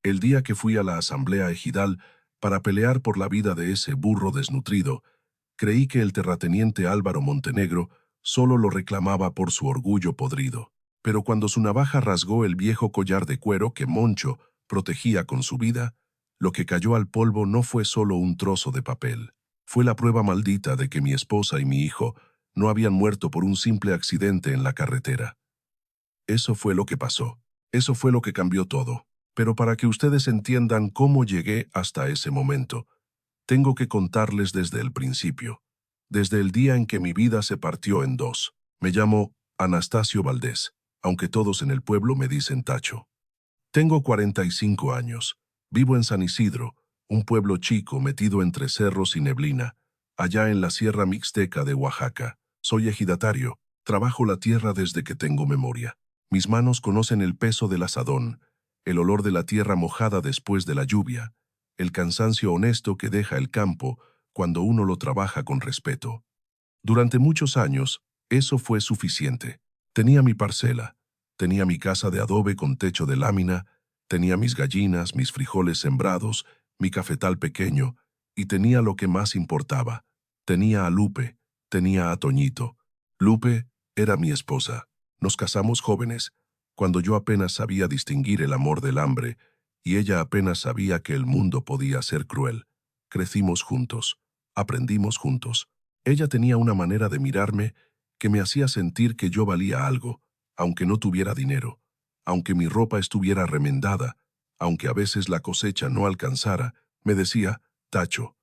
El día que fui a la asamblea ejidal para pelear por la vida de ese burro desnutrido, creí que el terrateniente Álvaro Montenegro solo lo reclamaba por su orgullo podrido. Pero cuando su navaja rasgó el viejo collar de cuero que Moncho protegía con su vida, lo que cayó al polvo no fue solo un trozo de papel. Fue la prueba maldita de que mi esposa y mi hijo no habían muerto por un simple accidente en la carretera. Eso fue lo que pasó. Eso fue lo que cambió todo. Pero para que ustedes entiendan cómo llegué hasta ese momento, tengo que contarles desde el principio, desde el día en que mi vida se partió en dos. Me llamo Anastasio Valdés, aunque todos en el pueblo me dicen Tacho. Tengo 45 años. Vivo en San Isidro, un pueblo chico metido entre cerros y neblina, allá en la Sierra Mixteca de Oaxaca. Soy ejidatario, trabajo la tierra desde que tengo memoria. Mis manos conocen el peso del azadón, el olor de la tierra mojada después de la lluvia, el cansancio honesto que deja el campo cuando uno lo trabaja con respeto. Durante muchos años, eso fue suficiente. Tenía mi parcela, tenía mi casa de adobe con techo de lámina, tenía mis gallinas, mis frijoles sembrados, mi cafetal pequeño, y tenía lo que más importaba. Tenía a Lupe, tenía a Toñito. Lupe era mi esposa. Nos casamos jóvenes, cuando yo apenas sabía distinguir el amor del hambre, y ella apenas sabía que el mundo podía ser cruel. Crecimos juntos, aprendimos juntos. Ella tenía una manera de mirarme que me hacía sentir que yo valía algo, aunque no tuviera dinero, aunque mi ropa estuviera remendada, aunque a veces la cosecha no alcanzara. Me decía, Tacho,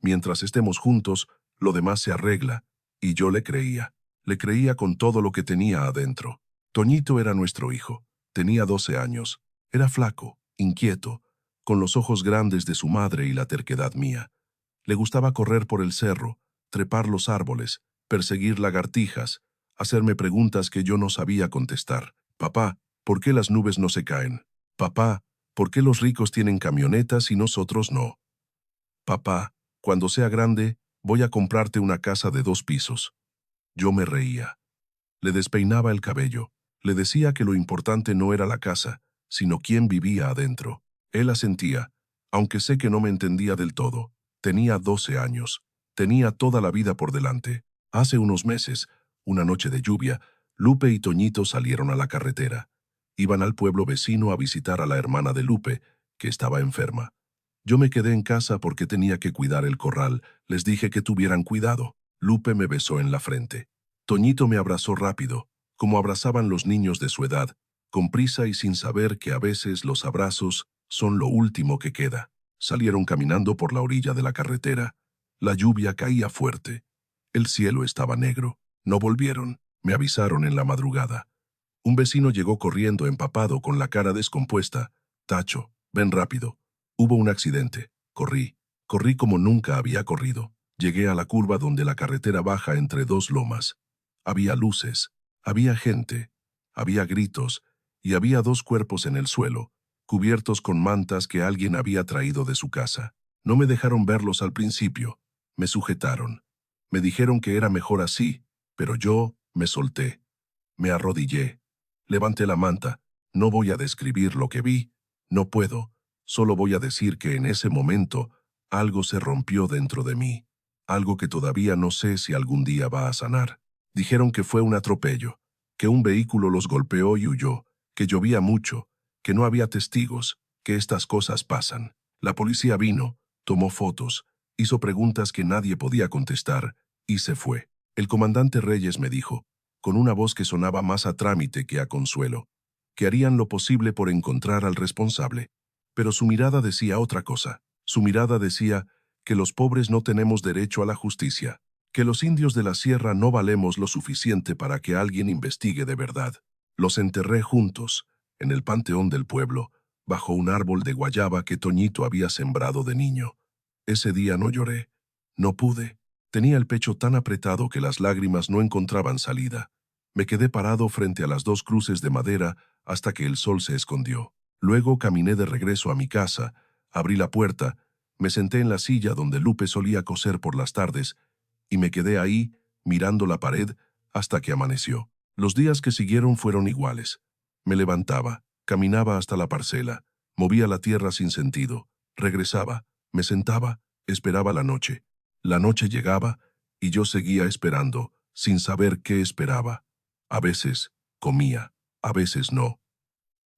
mientras estemos juntos, lo demás se arregla, y yo le creía con todo lo que tenía adentro. Toñito era nuestro hijo, tenía 12 años, era flaco, inquieto, con los ojos grandes de su madre y la terquedad mía. Le gustaba correr por el cerro, trepar los árboles, perseguir lagartijas, hacerme preguntas que yo no sabía contestar. Papá, ¿por qué las nubes no se caen? Papá, ¿por qué los ricos tienen camionetas y nosotros no? Papá, cuando sea grande, voy a comprarte una casa de 2 pisos. Yo me reía. Le despeinaba el cabello. Le decía que lo importante no era la casa, sino quién vivía adentro. Él asentía, aunque sé que no me entendía del todo. Tenía 12 años. Tenía toda la vida por delante. Hace unos meses, una noche de lluvia, Lupe y Toñito salieron a la carretera. Iban al pueblo vecino a visitar a la hermana de Lupe, que estaba enferma. Yo me quedé en casa porque tenía que cuidar el corral. Les dije que tuvieran cuidado. Lupe me besó en la frente. Toñito me abrazó rápido, como abrazaban los niños de su edad, con prisa y sin saber que a veces los abrazos son lo último que queda. Salieron caminando por la orilla de la carretera. La lluvia caía fuerte. El cielo estaba negro. No volvieron. Me avisaron en la madrugada. Un vecino llegó corriendo empapado con la cara descompuesta. Tacho, ven rápido. Hubo un accidente. Corrí como nunca había corrido. Llegué a la curva donde la carretera baja entre 2 lomas. Había luces, había gente, había gritos, y había 2 cuerpos en el suelo, cubiertos con mantas que alguien había traído de su casa. No me dejaron verlos al principio. Me sujetaron. Me dijeron que era mejor así, pero yo me solté. Me arrodillé. Levanté la manta. No voy a describir lo que vi. No puedo. Solo voy a decir que en ese momento algo se rompió dentro de mí. Algo que todavía no sé si algún día va a sanar. Dijeron que fue un atropello, que un vehículo los golpeó y huyó, que llovía mucho, que no había testigos, que estas cosas pasan. La policía vino, tomó fotos, hizo preguntas que nadie podía contestar, y se fue. El comandante Reyes me dijo, con una voz que sonaba más a trámite que a consuelo, que harían lo posible por encontrar al responsable. Pero su mirada decía otra cosa. Su mirada decía que los pobres no tenemos derecho a la justicia, que los indios de la sierra no valemos lo suficiente para que alguien investigue de verdad. Los enterré juntos, en el panteón del pueblo, bajo un árbol de guayaba que Toñito había sembrado de niño. Ese día no lloré. No pude. Tenía el pecho tan apretado que las lágrimas no encontraban salida. Me quedé parado frente a las 2 cruces de madera hasta que el sol se escondió. Luego caminé de regreso a mi casa, abrí la puerta, me senté en la silla donde Lupe solía coser por las tardes, y me quedé ahí, mirando la pared, hasta que amaneció. Los días que siguieron fueron iguales. Me levantaba, caminaba hasta la parcela, Movía la tierra sin sentido. Regresaba, me sentaba, esperaba la noche. La noche llegaba y yo seguía esperando, sin saber qué esperaba. A veces comía, a veces no.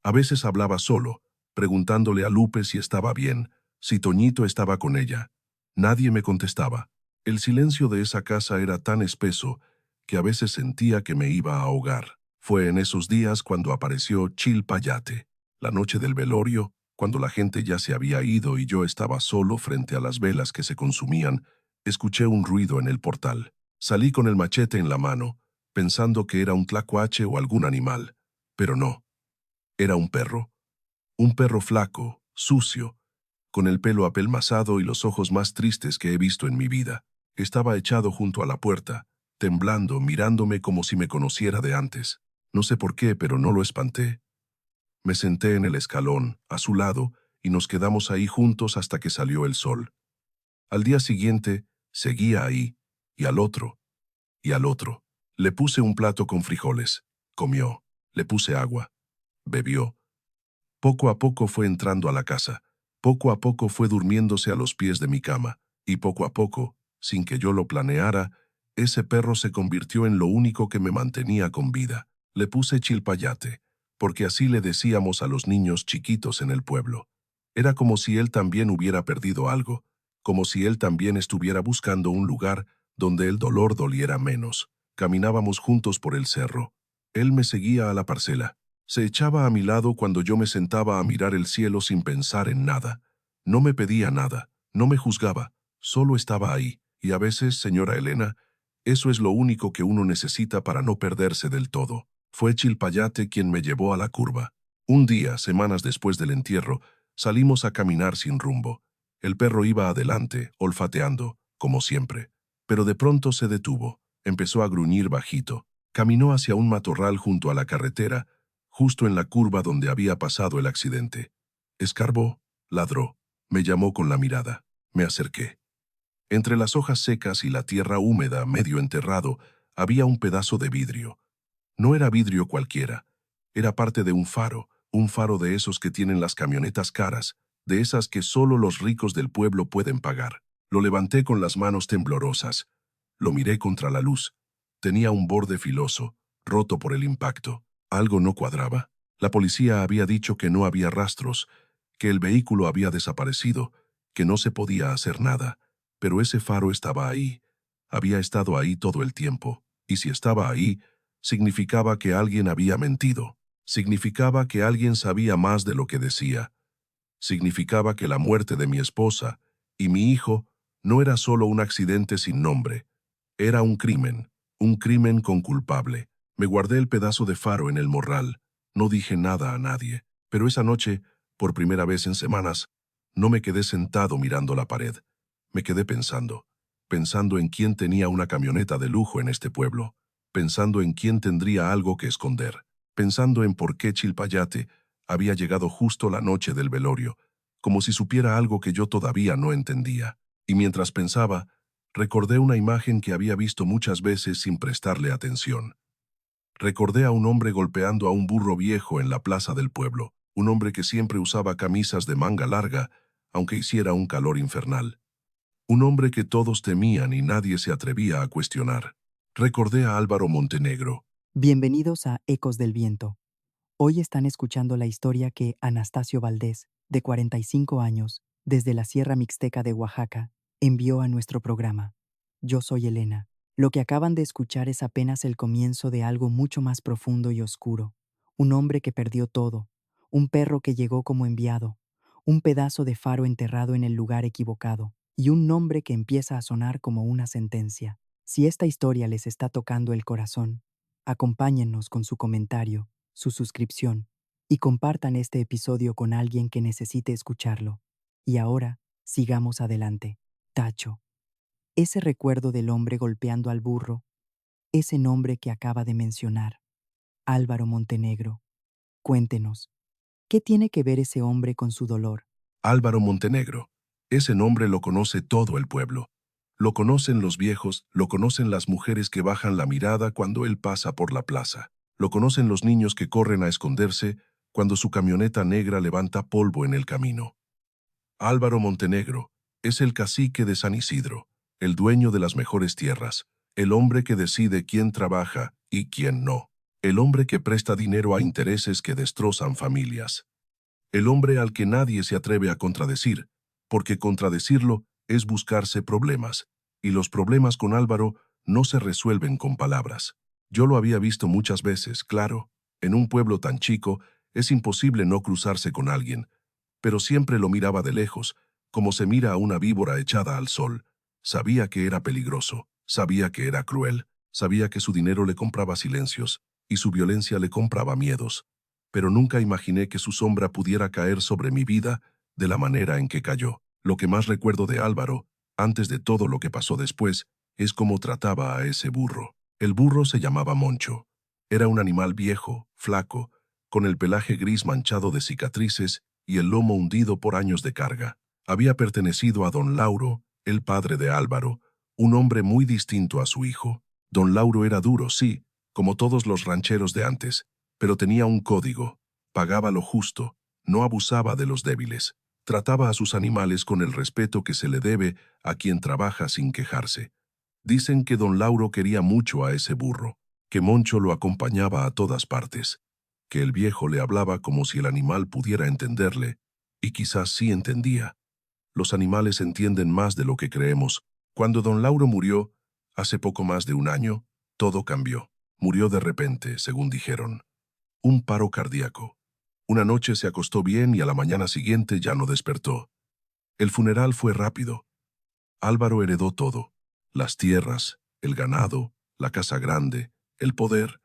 A veces hablaba solo, preguntándole a Lupe si estaba bien, si Toñito estaba con ella. Nadie me contestaba. El silencio de esa casa era tan espeso que a veces sentía que me iba a ahogar. Fue en esos días cuando apareció Chilpayate. La noche del velorio, cuando la gente ya se había ido y yo estaba solo frente a las velas que se consumían, escuché un ruido en el portal. Salí con el machete en la mano, pensando que era un tlacuache o algún animal, pero no. Era un perro flaco, sucio, con el pelo apelmazado y los ojos más tristes que he visto en mi vida. Estaba echado junto a la puerta, temblando, mirándome como si me conociera de antes. No sé por qué, pero no lo espanté. Me senté en el escalón, a su lado, y nos quedamos ahí juntos hasta que salió el sol. Al día siguiente, seguía ahí, y al otro, y al otro. Le puse un plato con frijoles. Comió. Le puse agua. Bebió. Poco a poco fue entrando a la casa. Poco a poco fue durmiéndose a los pies de mi cama. Y poco a poco, sin que yo lo planeara, ese perro se convirtió en lo único que me mantenía con vida. Le puse Chilpayate, porque así le decíamos a los niños chiquitos en el pueblo. Era como si él también hubiera perdido algo, como si él también estuviera buscando un lugar donde el dolor doliera menos. Caminábamos juntos por el cerro. Él me seguía a la parcela. Se echaba a mi lado cuando yo me sentaba a mirar el cielo sin pensar en nada. No me pedía nada, no me juzgaba, solo estaba ahí. Y a veces, señora Elena, eso es lo único que uno necesita para no perderse del todo. Fue Chilpayate quien me llevó a la curva. Un día, semanas después del entierro, salimos a caminar sin rumbo. El perro iba adelante, olfateando, como siempre. Pero de pronto se detuvo, empezó a gruñir bajito. Caminó hacia un matorral junto a la carretera, justo en la curva donde había pasado el accidente. Escarbó, ladró, me llamó con la mirada. Me acerqué. Entre las hojas secas y la tierra húmeda, medio enterrado, había un pedazo de vidrio. No era vidrio cualquiera. Era parte de un faro de esos que tienen las camionetas caras, de esas que solo los ricos del pueblo pueden pagar. Lo levanté con las manos temblorosas. Lo miré contra la luz. Tenía un borde filoso, roto por el impacto. Algo no cuadraba. La policía había dicho que no había rastros, que el vehículo había desaparecido, que no se podía hacer nada. Pero ese faro estaba ahí. Había estado ahí todo el tiempo. Y si estaba ahí, significaba que alguien había mentido. Significaba que alguien sabía más de lo que decía. Significaba que la muerte de mi esposa y mi hijo no era solo un accidente sin nombre. Era un crimen con culpable. Me guardé el pedazo de faro en el morral. No dije nada a nadie. Pero esa noche, por primera vez en semanas, no me quedé sentado mirando la pared. Me quedé pensando en quién tenía una camioneta de lujo en este pueblo, pensando en quién tendría algo que esconder, pensando en por qué Chilpayate había llegado justo la noche del velorio, como si supiera algo que yo todavía no entendía. Y mientras pensaba, recordé una imagen que había visto muchas veces sin prestarle atención. Recordé a un hombre golpeando a un burro viejo en la plaza del pueblo, un hombre que siempre usaba camisas de manga larga, aunque hiciera un calor infernal. Un hombre que todos temían y nadie se atrevía a cuestionar. Recordé a Álvaro Montenegro. Bienvenidos a Ecos del Viento. Hoy están escuchando la historia que Anastasio Valdés, de 45 años, desde la Sierra Mixteca de Oaxaca, envió a nuestro programa. Yo soy Elena. Lo que acaban de escuchar es apenas el comienzo de algo mucho más profundo y oscuro. Un hombre que perdió todo, un perro que llegó como enviado, un pedazo de faro enterrado en el lugar equivocado, y un nombre que empieza a sonar como una sentencia. Si esta historia les está tocando el corazón, acompáñennos con su comentario, su suscripción y compartan este episodio con alguien que necesite escucharlo. Y ahora, sigamos adelante. Tacho. Ese recuerdo del hombre golpeando al burro, ese nombre que acaba de mencionar, Álvaro Montenegro. Cuéntenos, ¿qué tiene que ver ese hombre con su dolor? Álvaro Montenegro. Ese nombre lo conoce todo el pueblo. Lo conocen los viejos, lo conocen las mujeres que bajan la mirada cuando él pasa por la plaza. Lo conocen los niños que corren a esconderse, cuando su camioneta negra levanta polvo en el camino. Álvaro Montenegro es el cacique de San Isidro, el dueño de las mejores tierras, el hombre que decide quién trabaja y quién no, el hombre que presta dinero a intereses que destrozan familias, el hombre al que nadie se atreve a contradecir, porque contradecirlo es buscarse problemas, y los problemas con Álvaro no se resuelven con palabras. Yo lo había visto muchas veces, claro, en un pueblo tan chico es imposible no cruzarse con alguien, pero siempre lo miraba de lejos, como se mira a una víbora echada al sol. Sabía que era peligroso, sabía que era cruel, sabía que su dinero le compraba silencios, y su violencia le compraba miedos, pero nunca imaginé que su sombra pudiera caer sobre mi vida de la manera en que cayó. Lo que más recuerdo de Álvaro, antes de todo lo que pasó después, es cómo trataba a ese burro. El burro se llamaba Moncho. Era un animal viejo, flaco, con el pelaje gris manchado de cicatrices y el lomo hundido por años de carga. Había pertenecido a don Lauro, el padre de Álvaro, un hombre muy distinto a su hijo. Don Lauro era duro, sí, como todos los rancheros de antes, pero tenía un código: pagaba lo justo, no abusaba de los débiles, trataba a sus animales con el respeto que se le debe a quien trabaja sin quejarse. Dicen que don Lauro quería mucho a ese burro, que Moncho lo acompañaba a todas partes, que el viejo le hablaba como si el animal pudiera entenderle, y quizás sí entendía. Los animales entienden más de lo que creemos. Cuando don Lauro murió, hace poco más de un año, todo cambió. Murió de repente, según dijeron. Un paro cardíaco. Una noche se acostó bien y a la mañana siguiente ya no despertó. El funeral fue rápido. Álvaro heredó todo: las tierras, el ganado, la casa grande, el poder.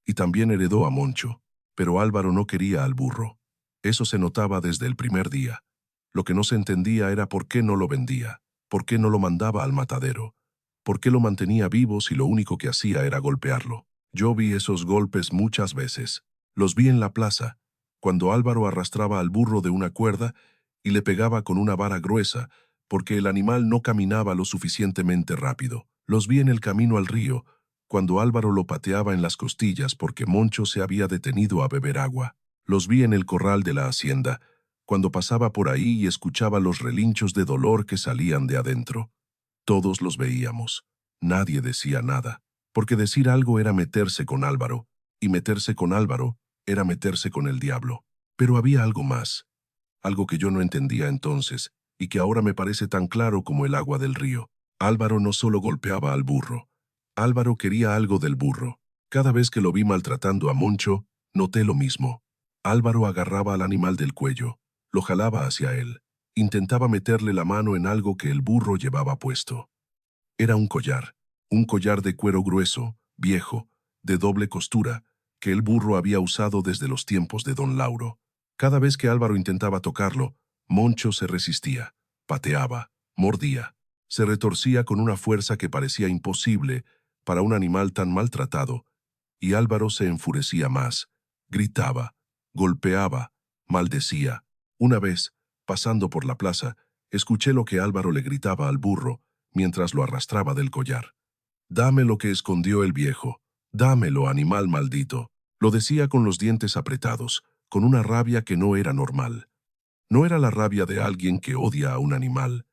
Y también heredó a Moncho. Pero Álvaro no quería al burro. Eso se notaba desde el primer día. Lo que no se entendía era por qué no lo vendía, por qué no lo mandaba al matadero, por qué lo mantenía vivo si lo único que hacía era golpearlo. Yo vi esos golpes muchas veces. Los vi en la plaza, cuando Álvaro arrastraba al burro de una cuerda y le pegaba con una vara gruesa, porque el animal no caminaba lo suficientemente rápido. Los vi en el camino al río, cuando Álvaro lo pateaba en las costillas porque Moncho se había detenido a beber agua. Los vi en el corral de la hacienda, cuando pasaba por ahí y escuchaba los relinchos de dolor que salían de adentro. Todos los veíamos. Nadie decía nada, porque decir algo era meterse con Álvaro, y meterse con Álvaro era meterse con el diablo. Pero había algo más, algo que yo no entendía entonces, y que ahora me parece tan claro como el agua del río. Álvaro no solo golpeaba al burro. Álvaro quería algo del burro. Cada vez que lo vi maltratando a Moncho, noté lo mismo. Álvaro agarraba al animal del cuello, lo jalaba hacia él, intentaba meterle la mano en algo que el burro llevaba puesto. Era un collar de cuero grueso, viejo, de doble costura, que el burro había usado desde los tiempos de don Lauro. Cada vez que Álvaro intentaba tocarlo, Moncho se resistía, pateaba, mordía, se retorcía con una fuerza que parecía imposible para un animal tan maltratado, y Álvaro se enfurecía más, gritaba, golpeaba, maldecía. Una vez, pasando por la plaza, escuché lo que Álvaro le gritaba al burro mientras lo arrastraba del collar. «Dame lo que escondió el viejo, dámelo, animal maldito». Lo decía con los dientes apretados, con una rabia que no era normal. No era la rabia de alguien que odia a un animal,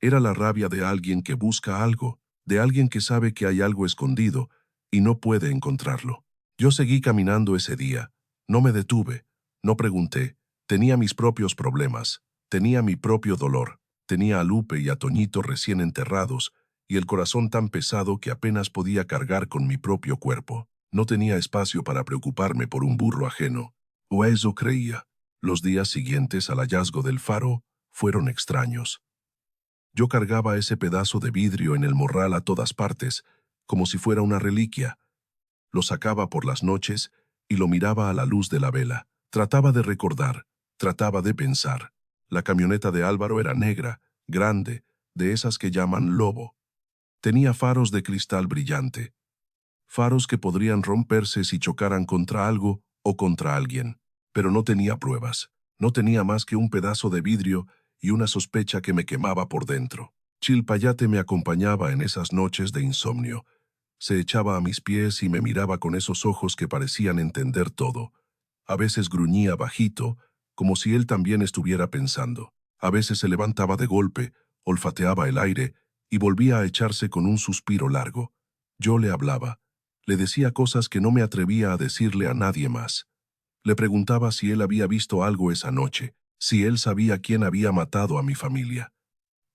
era la rabia de alguien que busca algo, de alguien que sabe que hay algo escondido y no puede encontrarlo. Yo seguí caminando ese día, no me detuve, no pregunté, tenía mis propios problemas, tenía mi propio dolor, tenía a Lupe y a Toñito recién enterrados y el corazón tan pesado que apenas podía cargar con mi propio cuerpo. No tenía espacio para preocuparme por un burro ajeno, o eso creía. Los días siguientes al hallazgo del faro fueron extraños. Yo cargaba ese pedazo de vidrio en el morral a todas partes, como si fuera una reliquia. Lo sacaba por las noches y lo miraba a la luz de la vela. Trataba de recordar, trataba de pensar. La camioneta de Álvaro era negra, grande, de esas que llaman lobo. Tenía faros de cristal brillante, faros que podrían romperse si chocaran contra algo o contra alguien, pero no tenía pruebas. No tenía más que un pedazo de vidrio y una sospecha que me quemaba por dentro. Chilpayate me acompañaba en esas noches de insomnio. Se echaba a mis pies y me miraba con esos ojos que parecían entender todo. A veces gruñía bajito, como si él también estuviera pensando. A veces se levantaba de golpe, olfateaba el aire y volvía a echarse con un suspiro largo. Yo le hablaba. Le decía cosas que no me atrevía a decirle a nadie más. Le preguntaba si él había visto algo esa noche, si él sabía quién había matado a mi familia.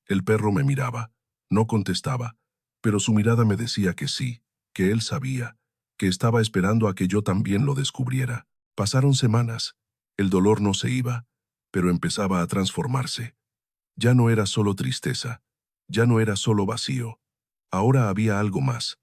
El perro me miraba. No contestaba, pero su mirada me decía que sí, que él sabía, que estaba esperando a que yo también lo descubriera. Pasaron semanas. El dolor no se iba, pero empezaba a transformarse. Ya no era solo tristeza, ya no era solo vacío. Ahora había algo más.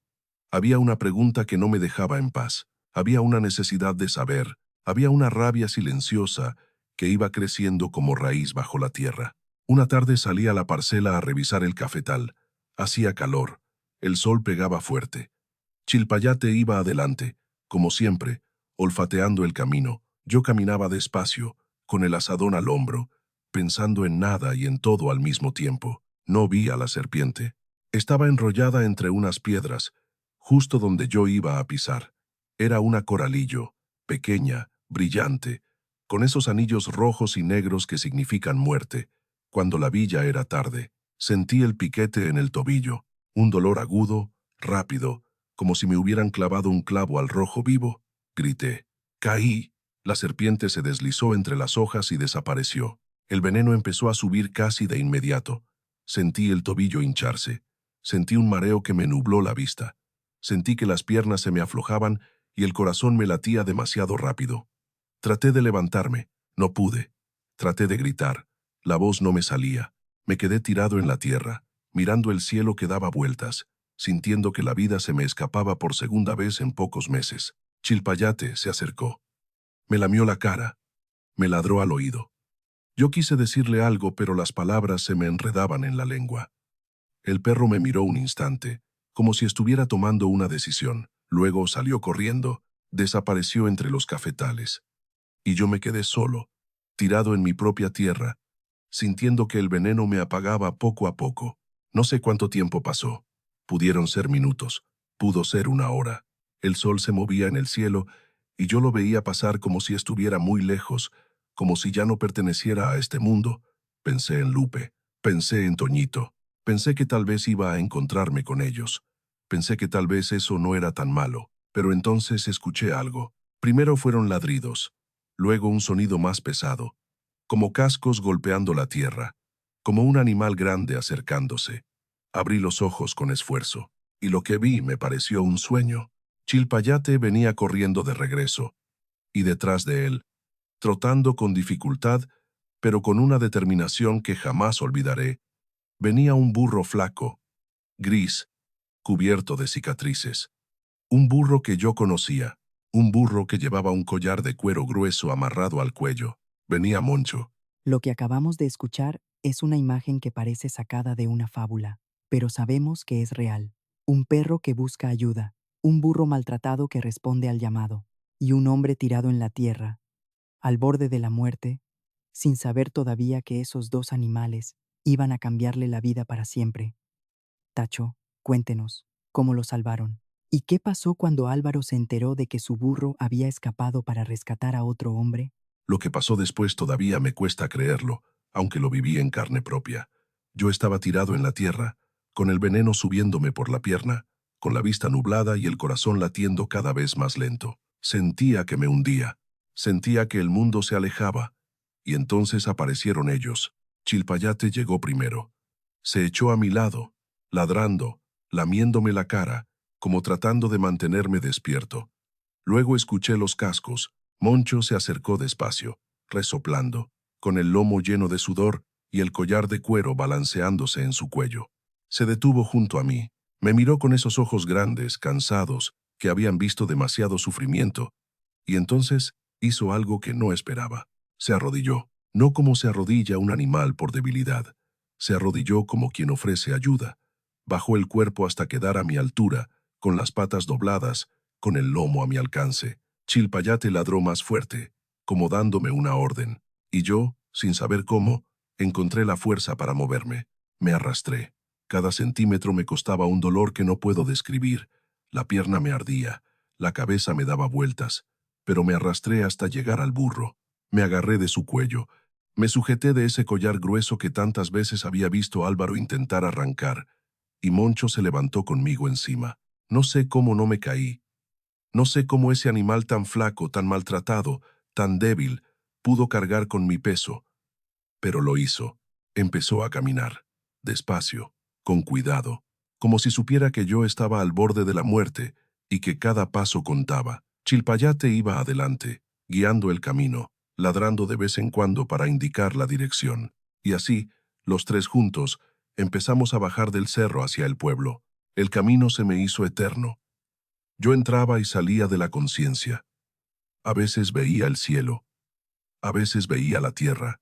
Había una pregunta que no me dejaba en paz. Había una necesidad de saber. Había una rabia silenciosa que iba creciendo como raíz bajo la tierra. Una tarde salí a la parcela a revisar el cafetal. Hacía calor. El sol pegaba fuerte. Chilpayate iba adelante, como siempre, olfateando el camino. Yo caminaba despacio, con el azadón al hombro, pensando en nada y en todo al mismo tiempo. No vi a la serpiente. Estaba enrollada entre unas piedras, justo donde yo iba a pisar. Era una coralillo, pequeña, brillante, con esos anillos rojos y negros que significan muerte. Cuando la vi ya era tarde. Sentí el piquete en el tobillo, un dolor agudo, rápido, como si me hubieran clavado un clavo al rojo vivo. Grité. Caí. La serpiente se deslizó entre las hojas y desapareció. El veneno empezó a subir casi de inmediato. Sentí el tobillo hincharse. Sentí un mareo que me nubló la vista. Sentí que las piernas se me aflojaban y el corazón me latía demasiado rápido. Traté de levantarme. No pude. Traté de gritar. La voz no me salía. Me quedé tirado en la tierra, mirando el cielo que daba vueltas, sintiendo que la vida se me escapaba por segunda vez en pocos meses. Chilpayate se acercó. Me lamió la cara. Me ladró al oído. Yo quise decirle algo, pero las palabras se me enredaban en la lengua. El perro me miró un instante, como si estuviera tomando una decisión. Luego salió corriendo, desapareció entre los cafetales. Y yo me quedé solo, tirado en mi propia tierra, sintiendo que el veneno me apagaba poco a poco. No sé cuánto tiempo pasó. Pudieron ser minutos, pudo ser una hora. El sol se movía en el cielo y yo lo veía pasar como si estuviera muy lejos, como si ya no perteneciera a este mundo. Pensé en Lupe, pensé en Toñito, pensé que tal vez iba a encontrarme con ellos. Pensé que tal vez eso no era tan malo, pero entonces escuché algo. Primero fueron ladridos, luego un sonido más pesado, como cascos golpeando la tierra, como un animal grande acercándose. Abrí los ojos con esfuerzo, y lo que vi me pareció un sueño. Chilpayate venía corriendo de regreso, y detrás de él, trotando con dificultad, pero con una determinación que jamás olvidaré, venía un burro flaco, gris, cubierto de cicatrices. Un burro que yo conocía, un burro que llevaba un collar de cuero grueso amarrado al cuello. Venía Moncho. Lo que acabamos de escuchar es una imagen que parece sacada de una fábula, pero sabemos que es real. Un perro que busca ayuda, un burro maltratado que responde al llamado, y un hombre tirado en la tierra, al borde de la muerte, sin saber todavía que esos dos animales iban a cambiarle la vida para siempre. Tacho, cuéntenos, ¿cómo lo salvaron? ¿Y qué pasó cuando Álvaro se enteró de que su burro había escapado para rescatar a otro hombre? Lo que pasó después todavía me cuesta creerlo, aunque lo viví en carne propia. Yo estaba tirado en la tierra, con el veneno subiéndome por la pierna, con la vista nublada y el corazón latiendo cada vez más lento. Sentía que me hundía, sentía que el mundo se alejaba, y entonces aparecieron ellos. Chilpayate llegó primero. Se echó a mi lado, ladrando, lamiéndome la cara, como tratando de mantenerme despierto. Luego escuché los cascos. Moncho se acercó despacio, resoplando, con el lomo lleno de sudor y el collar de cuero balanceándose en su cuello. Se detuvo junto a mí. Me miró con esos ojos grandes, cansados, que habían visto demasiado sufrimiento, y entonces hizo algo que no esperaba. Se arrodilló, no como se arrodilla un animal por debilidad. Se arrodilló como quien ofrece ayuda. Bajó el cuerpo hasta quedar a mi altura, con las patas dobladas, con el lomo a mi alcance. Chilpayate ladró más fuerte, como dándome una orden, y yo, sin saber cómo, encontré la fuerza para moverme. Me arrastré. Cada centímetro me costaba un dolor que no puedo describir. La pierna me ardía, la cabeza me daba vueltas. pero me arrastré hasta llegar al burro. Me agarré de su cuello. Me sujeté de ese collar grueso que tantas veces había visto Álvaro intentar arrancar, y Moncho se levantó conmigo encima. No sé cómo no me caí. No sé cómo ese animal tan flaco, tan maltratado, tan débil, pudo cargar con mi peso, pero lo hizo. Empezó a caminar, despacio, con cuidado, como si supiera que yo estaba al borde de la muerte y que cada paso contaba. Chilpayate iba adelante, guiando el camino, ladrando de vez en cuando para indicar la dirección. Y así, los tres juntos, empezamos a bajar del cerro hacia el pueblo. El camino se me hizo eterno. Yo entraba y salía de la conciencia. A veces veía el cielo, a veces veía la tierra,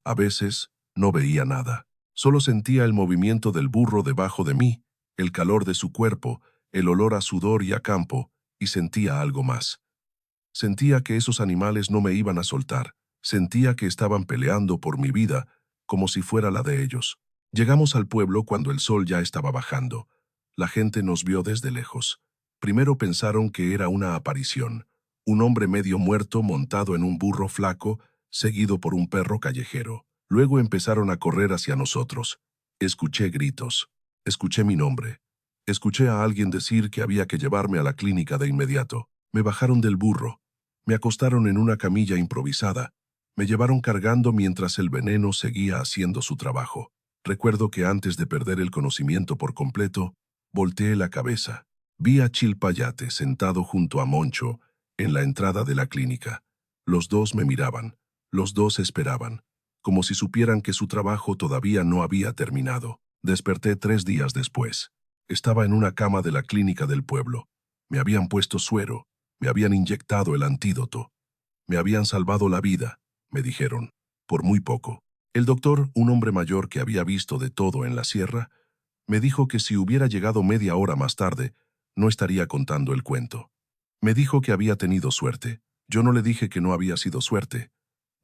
a veces no veía nada. Solo sentía el movimiento del burro debajo de mí, el calor de su cuerpo, el olor a sudor y a campo, y sentía algo más. Sentía que esos animales no me iban a soltar. Sentía que estaban peleando por mi vida, como si fuera la de ellos. Llegamos al pueblo cuando el sol ya estaba bajando. La gente nos vio desde lejos. Primero pensaron que era una aparición, un hombre medio muerto montado en un burro flaco, seguido por un perro callejero. Luego empezaron a correr hacia nosotros. Escuché gritos. Escuché mi nombre. Escuché a alguien decir que había que llevarme a la clínica de inmediato. Me bajaron del burro. Me acostaron en una camilla improvisada. Me llevaron cargando mientras el veneno seguía haciendo su trabajo. Recuerdo que antes de perder el conocimiento por completo, volteé la cabeza. Vi a Chilpayate sentado junto a Moncho en la entrada de la clínica. Los dos me miraban. Los dos esperaban, como si supieran que su trabajo todavía no había terminado. Desperté 3 días después. Estaba en una cama de la clínica del pueblo. Me habían puesto suero. Me habían inyectado el antídoto. Me habían salvado la vida, me dijeron, por muy poco. El doctor, un hombre mayor que había visto de todo en la sierra, me dijo que si hubiera llegado media hora más tarde, no estaría contando el cuento. Me dijo que había tenido suerte. Yo no le dije que no había sido suerte.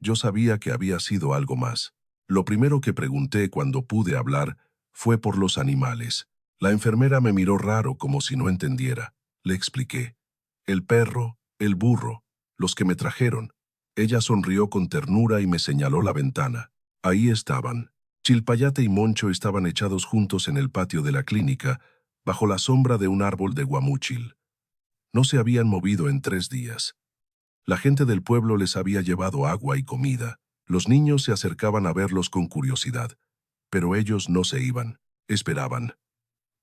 Yo sabía que había sido algo más. Lo primero que pregunté cuando pude hablar fue por los animales. La enfermera me miró raro como si no entendiera. Le expliqué. El perro, el burro, los que me trajeron. Ella sonrió con ternura y me señaló la ventana. Ahí estaban. Chilpayate y Moncho estaban echados juntos en el patio de la clínica, bajo la sombra de un árbol de guamúchil. No se habían movido en 3 días. La gente del pueblo les había llevado agua y comida. Los niños se acercaban a verlos con curiosidad, pero ellos no se iban. Esperaban.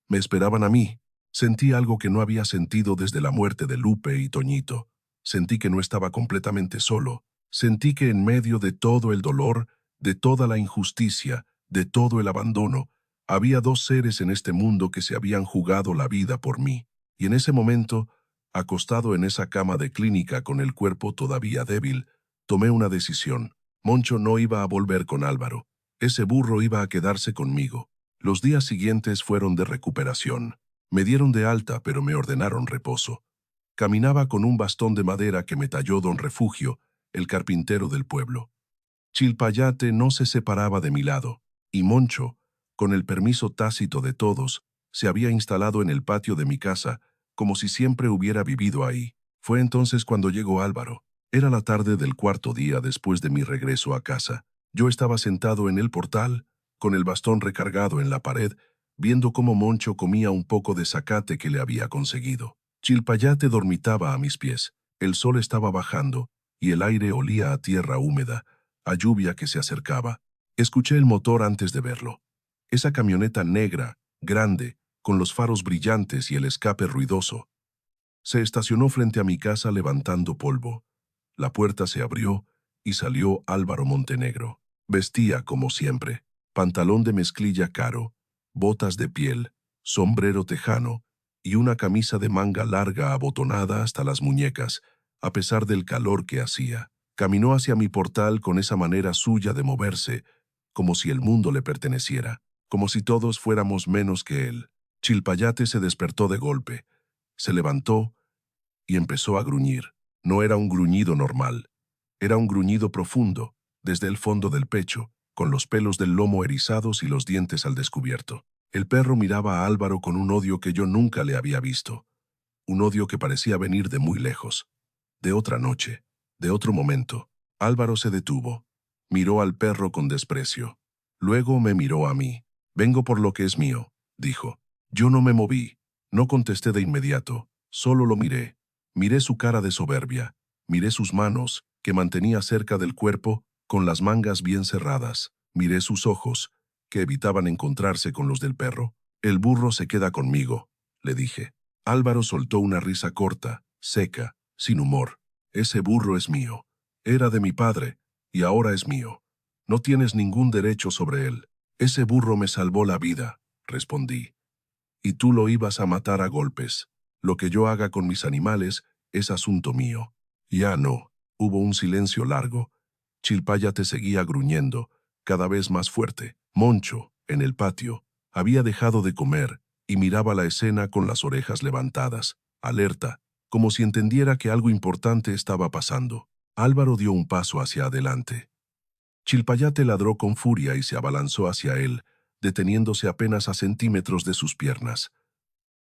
Me esperaban a mí. Sentí algo que no había sentido desde la muerte de Lupe y Toñito. Sentí que no estaba completamente solo. Sentí que en medio de todo el dolor, de toda la injusticia, de todo el abandono, había 2 seres en este mundo que se habían jugado la vida por mí. Y en ese momento, acostado en esa cama de clínica con el cuerpo todavía débil, tomé una decisión. Moncho no iba a volver con Álvaro. Ese burro iba a quedarse conmigo. Los días siguientes fueron de recuperación. Me dieron de alta, pero me ordenaron reposo. Caminaba con un bastón de madera que me talló don Refugio, el carpintero del pueblo. Chilpayate no se separaba de mi lado, y Moncho, con el permiso tácito de todos, se había instalado en el patio de mi casa, como si siempre hubiera vivido ahí. Fue entonces cuando llegó Álvaro. Era la tarde del 4.º día después de mi regreso a casa. Yo estaba sentado en el portal, con el bastón recargado en la pared, viendo cómo Moncho comía un poco de zacate que le había conseguido. Chilpayate dormitaba a mis pies. El sol estaba bajando, y el aire olía a tierra húmeda, a lluvia que se acercaba. Escuché el motor antes de verlo. Esa camioneta negra, grande, con los faros brillantes y el escape ruidoso. Se estacionó frente a mi casa levantando polvo. La puerta se abrió y salió Álvaro Montenegro. Vestía como siempre, pantalón de mezclilla caro, botas de piel, sombrero tejano y una camisa de manga larga abotonada hasta las muñecas, a pesar del calor que hacía. Caminó hacia mi portal con esa manera suya de moverse, como si el mundo le perteneciera, como si todos fuéramos menos que él. Chilpayate se despertó de golpe, se levantó y empezó a gruñir. No era un gruñido normal, era un gruñido profundo, desde el fondo del pecho, con los pelos del lomo erizados y los dientes al descubierto. El perro miraba a Álvaro con un odio que yo nunca le había visto, un odio que parecía venir de muy lejos. de otra noche, de otro momento. Álvaro se detuvo. Miró al perro con desprecio. Luego me miró a mí. Vengo por lo que es mío, dijo. Yo no me moví. No contesté de inmediato. Solo lo miré. Miré su cara de soberbia. Miré sus manos, que mantenía cerca del cuerpo, con las mangas bien cerradas. Miré sus ojos, que evitaban encontrarse con los del perro. El burro se queda conmigo, le dije. Álvaro soltó una risa corta, seca, sin humor. Ese burro es mío. Era de mi padre, y ahora es mío. No tienes ningún derecho sobre él. Ese burro me salvó la vida, respondí. Y tú lo ibas a matar a golpes. Lo que yo haga con mis animales es asunto mío. Ya no. Hubo un silencio largo. Chilpáyate seguía gruñendo, cada vez más fuerte. Moncho, en el patio, había dejado de comer y miraba la escena con las orejas levantadas, alerta, como si entendiera que algo importante estaba pasando. Álvaro dio un paso hacia adelante. Chilpayate ladró con furia y se abalanzó hacia él, deteniéndose apenas a centímetros de sus piernas.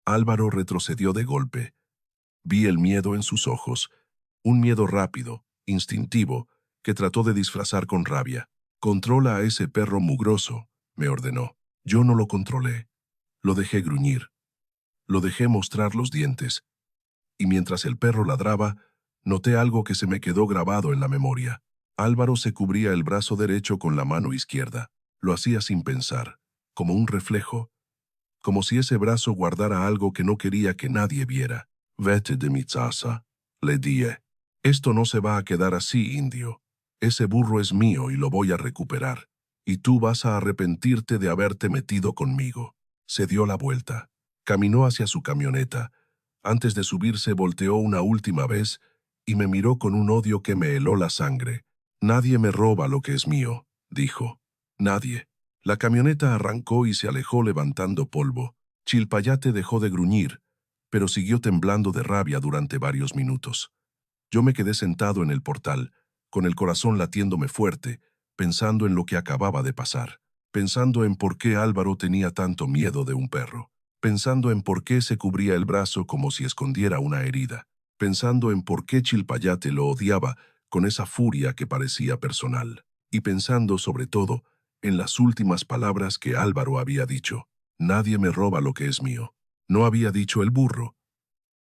Álvaro retrocedió de golpe. Vi el miedo en sus ojos, un miedo rápido, instintivo, que trató de disfrazar con rabia. «Controla a ese perro mugroso», me ordenó. Yo no lo controlé. Lo dejé gruñir. Lo dejé mostrar los dientes. Y mientras el perro ladraba, noté algo que se me quedó grabado en la memoria. Álvaro se cubría el brazo derecho con la mano izquierda. Lo hacía sin pensar, como un reflejo, como si ese brazo guardara algo que no quería que nadie viera. «Vete de mi casa», le dije. «Esto no se va a quedar así, indio. Ese burro es mío y lo voy a recuperar. Y tú vas a arrepentirte de haberte metido conmigo». Se dio la vuelta. Caminó hacia su camioneta. Antes de subirse volteó una última vez y me miró con un odio que me heló la sangre. «Nadie me roba lo que es mío», dijo. «Nadie». La camioneta arrancó y se alejó levantando polvo. Chilpayate dejó de gruñir, pero siguió temblando de rabia durante varios minutos. Yo me quedé sentado en el portal, con el corazón latiéndome fuerte, pensando en lo que acababa de pasar, pensando en por qué Álvaro tenía tanto miedo de un perro, pensando en por qué se cubría el brazo como si escondiera una herida, pensando en por qué Chilpayate lo odiaba con esa furia que parecía personal, y pensando, sobre todo, en las últimas palabras que Álvaro había dicho. «Nadie me roba lo que es mío». No había dicho el burro,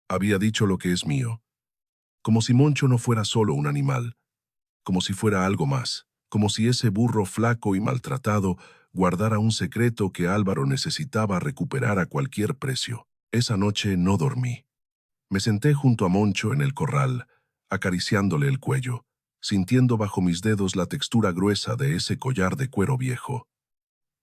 había dicho lo que es mío. Como si Moncho no fuera solo un animal, como si fuera algo más, como si ese burro flaco y maltratado guardara un secreto que Álvaro necesitaba recuperar a cualquier precio. Esa noche no dormí. Me senté junto a Moncho en el corral, acariciándole el cuello, sintiendo bajo mis dedos la textura gruesa de ese collar de cuero viejo.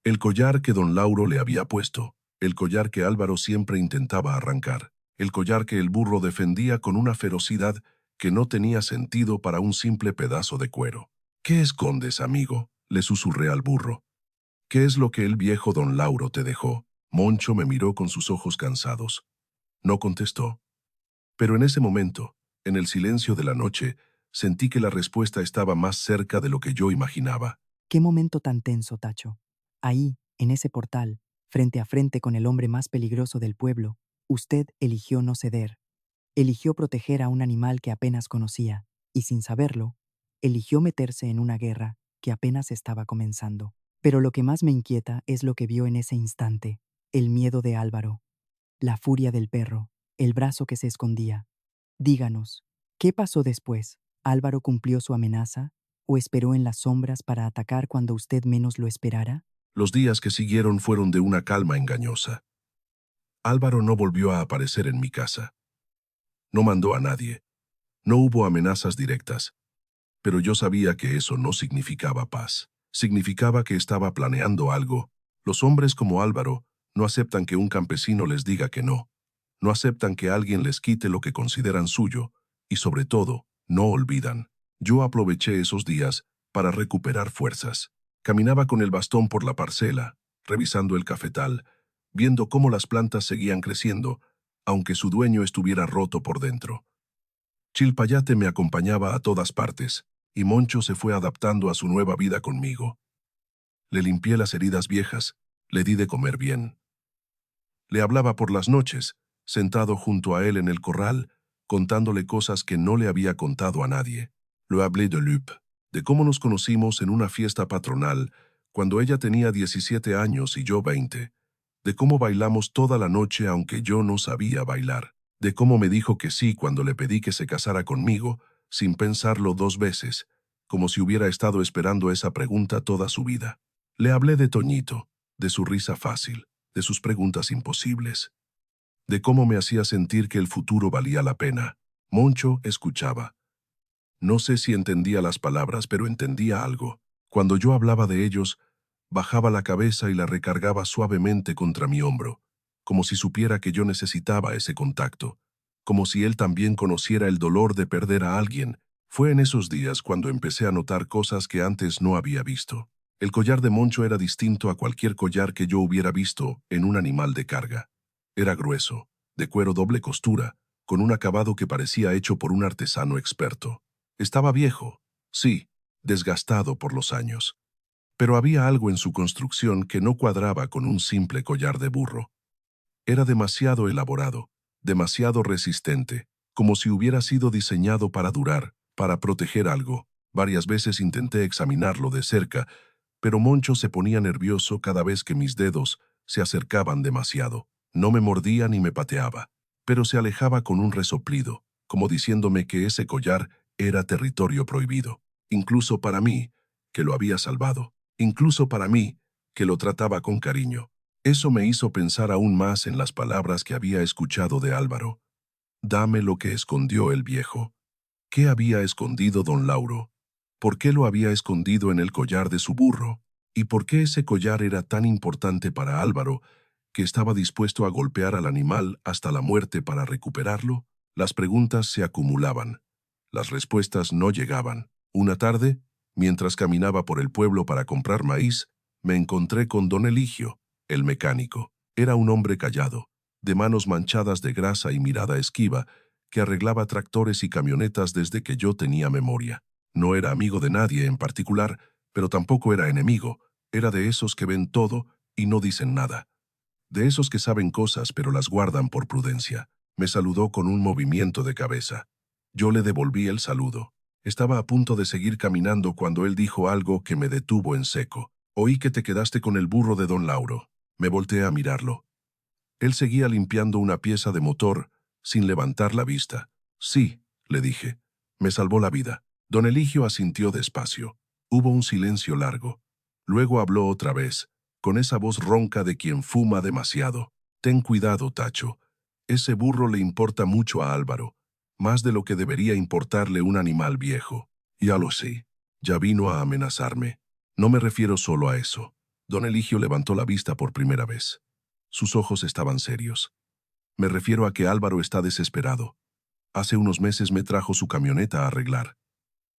El collar que don Lauro le había puesto, el collar que Álvaro siempre intentaba arrancar, el collar que el burro defendía con una ferocidad que no tenía sentido para un simple pedazo de cuero. «¿Qué escondes, amigo?», le susurré al burro. «¿Qué es lo que el viejo don Lauro te dejó?». Moncho me miró con sus ojos cansados. No contestó. Pero en ese momento, en el silencio de la noche, sentí que la respuesta estaba más cerca de lo que yo imaginaba. Qué momento tan tenso, Tacho. Ahí, en ese portal, frente a frente con el hombre más peligroso del pueblo, usted eligió no ceder. Eligió proteger a un animal que apenas conocía, y sin saberlo, eligió meterse en una guerra que apenas estaba comenzando. Pero lo que más me inquieta es lo que vio en ese instante, el miedo de Álvaro, la furia del perro, el brazo que se escondía. Díganos, ¿qué pasó después? ¿Álvaro cumplió su amenaza o esperó en las sombras para atacar cuando usted menos lo esperara? Los días que siguieron fueron de una calma engañosa. Álvaro no volvió a aparecer en mi casa. No mandó a nadie. No hubo amenazas directas. Pero yo sabía que eso no significaba paz. Significaba que estaba planeando algo. Los hombres como Álvaro no aceptan que un campesino les diga que no. No aceptan que alguien les quite lo que consideran suyo. Y sobre todo, no olvidan. Yo aproveché esos días para recuperar fuerzas. Caminaba con el bastón por la parcela, revisando el cafetal, viendo cómo las plantas seguían creciendo, aunque su dueño estuviera roto por dentro. Chilpayate me acompañaba a todas partes, y Moncho se fue adaptando a su nueva vida conmigo. Le limpié las heridas viejas, le di de comer bien. Le hablaba por las noches, sentado junto a él en el corral, contándole cosas que no le había contado a nadie. Le hablé de Lup, de cómo nos conocimos en una fiesta patronal, cuando ella tenía 17 años y yo 20, de cómo bailamos toda la noche aunque yo no sabía bailar, de cómo me dijo que sí cuando le pedí que se casara conmigo, sin pensarlo 2 veces, como si hubiera estado esperando esa pregunta toda su vida. Le hablé de Toñito, de su risa fácil, de sus preguntas imposibles, de cómo me hacía sentir que el futuro valía la pena. Moncho escuchaba. No sé si entendía las palabras, pero entendía algo. Cuando yo hablaba de ellos, bajaba la cabeza y la recargaba suavemente contra mi hombro, como si supiera que yo necesitaba ese contacto, como si él también conociera el dolor de perder a alguien. Fue en esos días cuando empecé a notar cosas que antes no había visto. El collar de Moncho era distinto a cualquier collar que yo hubiera visto en un animal de carga. Era grueso, de cuero doble costura, con un acabado que parecía hecho por un artesano experto. Estaba viejo, sí, desgastado por los años, pero había algo en su construcción que no cuadraba con un simple collar de burro. Era demasiado elaborado, demasiado resistente, como si hubiera sido diseñado para durar, para proteger algo. Varias veces intenté examinarlo de cerca, pero Moncho se ponía nervioso cada vez que mis dedos se acercaban demasiado. No me mordía ni me pateaba, pero se alejaba con un resoplido, como diciéndome que ese collar era territorio prohibido, incluso para mí, que lo había salvado, incluso para mí, que lo trataba con cariño. Eso me hizo pensar aún más en las palabras que había escuchado de Álvaro. Dame lo que escondió el viejo. ¿Qué había escondido don Lauro? ¿Por qué lo había escondido en el collar de su burro? ¿Y por qué ese collar era tan importante para Álvaro, que estaba dispuesto a golpear al animal hasta la muerte para recuperarlo? Las preguntas se acumulaban. Las respuestas no llegaban. Una tarde, mientras caminaba por el pueblo para comprar maíz, me encontré con don Eligio, el mecánico. Era un hombre callado, de manos manchadas de grasa y mirada esquiva, que arreglaba tractores y camionetas desde que yo tenía memoria. No era amigo de nadie en particular, pero tampoco era enemigo. Era de esos que ven todo y no dicen nada. De esos que saben cosas pero las guardan por prudencia. Me saludó con un movimiento de cabeza. Yo le devolví el saludo. Estaba a punto de seguir caminando cuando él dijo algo que me detuvo en seco. Oí que te quedaste con el burro de don Lauro. Me volteé a mirarlo. Él seguía limpiando una pieza de motor, sin levantar la vista. Sí, le dije. Me salvó la vida. Don Eligio asintió despacio. Hubo un silencio largo. Luego habló otra vez, con esa voz ronca de quien fuma demasiado. Ten cuidado, Tacho. Ese burro le importa mucho a Álvaro, más de lo que debería importarle un animal viejo. Ya lo sé. Ya vino a amenazarme. No me refiero solo a eso. Don Eligio levantó la vista por primera vez. Sus ojos estaban serios. Me refiero a que Álvaro está desesperado. Hace unos meses me trajo su camioneta a arreglar.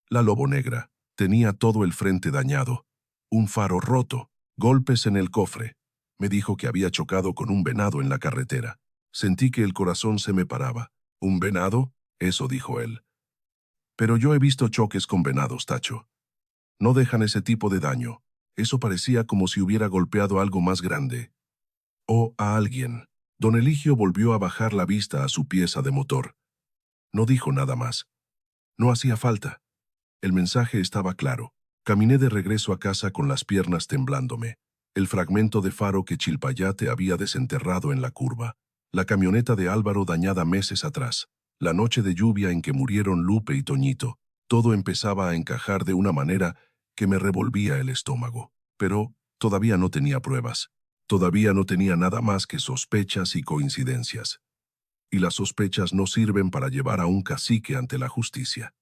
La Lobo Negra. Tenía todo el frente dañado. Un faro roto. Golpes en el cofre. Me dijo que había chocado con un venado en la carretera. Sentí que el corazón se me paraba. ¿Un venado? Eso dijo él. Pero yo he visto choques con venados, Tacho. No dejan ese tipo de daño. Eso parecía como si hubiera golpeado algo más grande. O a alguien. Don Eligio volvió a bajar la vista a su pieza de motor. No dijo nada más. No hacía falta. El mensaje estaba claro. Caminé de regreso a casa con las piernas temblándome. El fragmento de faro que Chilpayate había desenterrado en la curva. La camioneta de Álvaro dañada meses atrás. La noche de lluvia en que murieron Lupe y Toñito. Todo empezaba a encajar de una manera que me revolvía el estómago. Pero todavía no tenía pruebas. Todavía no tenía nada más que sospechas y coincidencias. Y las sospechas no sirven para llevar a un cacique ante la justicia.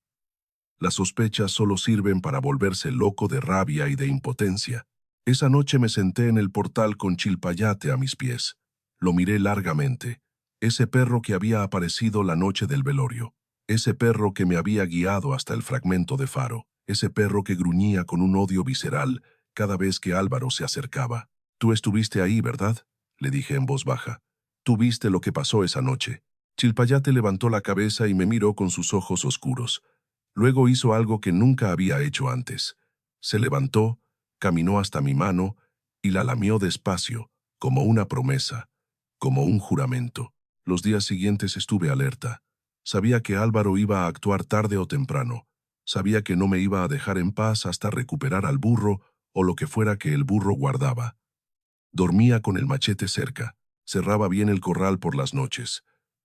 Las sospechas solo sirven para volverse loco de rabia y de impotencia. Esa noche me senté en el portal con Chilpayate a mis pies. Lo miré largamente. Ese perro que había aparecido la noche del velorio. Ese perro que me había guiado hasta el fragmento de faro. Ese perro que gruñía con un odio visceral cada vez que Álvaro se acercaba. Tú estuviste ahí, ¿verdad? Le dije en voz baja. Tú viste lo que pasó esa noche. Chilpayate levantó la cabeza y me miró con sus ojos oscuros. Luego hizo algo que nunca había hecho antes. Se levantó, caminó hasta mi mano y la lamió despacio, como una promesa, como un juramento. Los días siguientes estuve alerta. Sabía que Álvaro iba a actuar tarde o temprano. Sabía que no me iba a dejar en paz hasta recuperar al burro o lo que fuera que el burro guardaba. Dormía con el machete cerca. Cerraba bien el corral por las noches.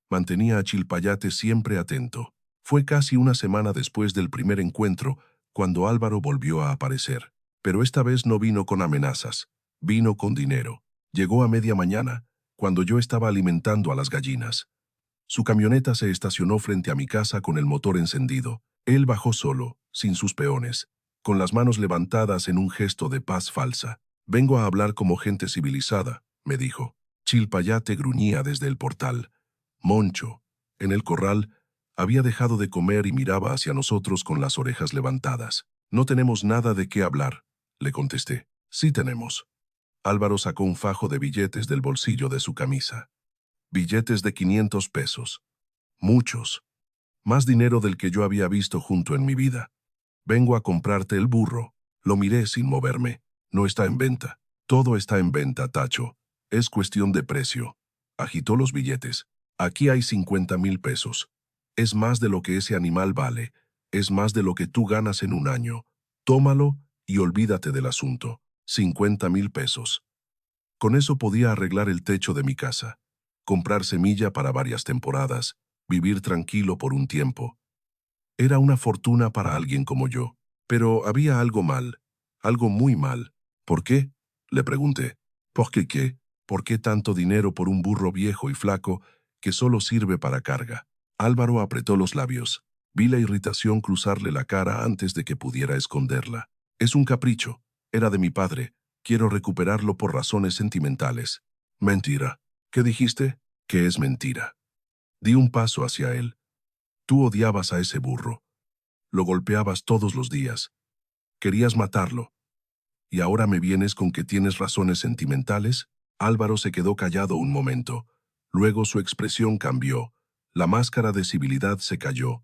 Mantenía a Chilpayate siempre atento. Fue casi una semana después del primer encuentro cuando Álvaro volvió a aparecer. Pero esta vez no vino con amenazas. Vino con dinero. Llegó a media mañana, cuando yo estaba alimentando a las gallinas. Su camioneta se estacionó frente a mi casa con el motor encendido. Él bajó solo, sin sus peones, con las manos levantadas en un gesto de paz falsa. «Vengo a hablar como gente civilizada», me dijo. Chilpayate gruñía desde el portal. Moncho, en el corral, había dejado de comer y miraba hacia nosotros con las orejas levantadas. «No tenemos nada de qué hablar», le contesté. «Sí tenemos». Álvaro sacó un fajo de billetes del bolsillo de su camisa. Billetes de 500 pesos. Muchos. Más dinero del que yo había visto junto en mi vida. «Vengo a comprarte el burro». Lo miré sin moverme. «No está en venta». «Todo está en venta, Tacho. Es cuestión de precio». Agitó los billetes. «Aquí hay 50,000 pesos. Es más de lo que ese animal vale. Es más de lo que tú ganas en un año. Tómalo y olvídate del asunto. 50,000 pesos. Con eso podía arreglar el techo de mi casa, comprar semilla para varias temporadas, vivir tranquilo por un tiempo. Era una fortuna para alguien como yo. Pero había algo mal, algo muy mal. «¿Por qué?», le pregunté. «¿Por qué qué? ¿Por qué tanto dinero por un burro viejo y flaco que solo sirve para carga?» Álvaro apretó los labios. Vi la irritación cruzarle la cara antes de que pudiera esconderla. «Es un capricho. Era de mi padre. Quiero recuperarlo por razones sentimentales». «Mentira». «¿Qué dijiste?» «Que es mentira». Di un paso hacia él. «Tú odiabas a ese burro. Lo golpeabas todos los días. Querías matarlo. ¿Y ahora me vienes con que tienes razones sentimentales?» Álvaro se quedó callado un momento. Luego su expresión cambió. La máscara de civilidad se cayó.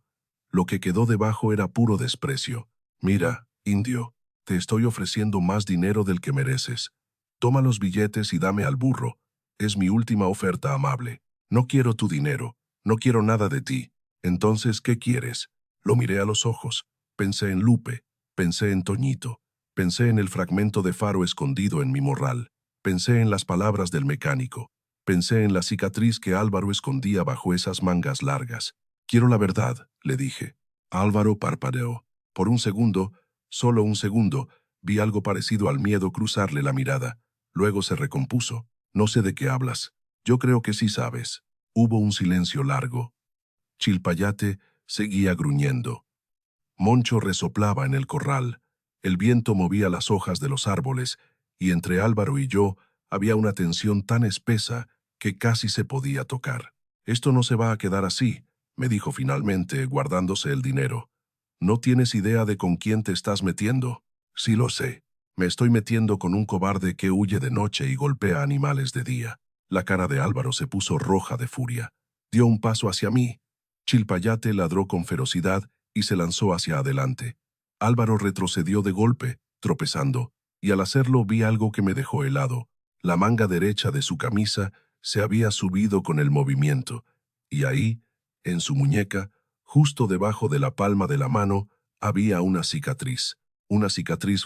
Lo que quedó debajo era puro desprecio. «Mira, indio, te estoy ofreciendo más dinero del que mereces. Toma los billetes y dame al burro. Es mi última oferta amable. No quiero tu dinero. No quiero nada de ti. Entonces, ¿qué quieres?» Lo miré a los ojos. Pensé en Lupe. Pensé en Toñito. Pensé en el fragmento de faro escondido en mi morral. Pensé en las palabras del mecánico. Pensé en la cicatriz que Álvaro escondía bajo esas mangas largas. «Quiero la verdad», le dije. Álvaro parpadeó. Por un segundo, solo un segundo, vi algo parecido al miedo cruzarle la mirada. Luego se recompuso. «No sé de qué hablas. Yo creo que sí sabes». Hubo un silencio largo. Chilpayate seguía gruñendo. Moncho resoplaba en el corral. El viento movía las hojas de los árboles, y entre Álvaro y yo había una tensión tan espesa que casi se podía tocar. «Esto no se va a quedar así», me dijo finalmente, guardándose el dinero. «No tienes idea de con quién te estás metiendo». «Sí lo sé. Me estoy metiendo con un cobarde que huye de noche y golpea animales de día». La cara de Álvaro se puso roja de furia. Dio un paso hacia mí. Chilpayate ladró con ferocidad y se lanzó hacia adelante. Álvaro retrocedió de golpe, tropezando, y al hacerlo vi algo que me dejó helado. La manga derecha de su camisa se había subido con el movimiento, y ahí, en su muñeca, justo debajo de la palma de la mano, había una cicatriz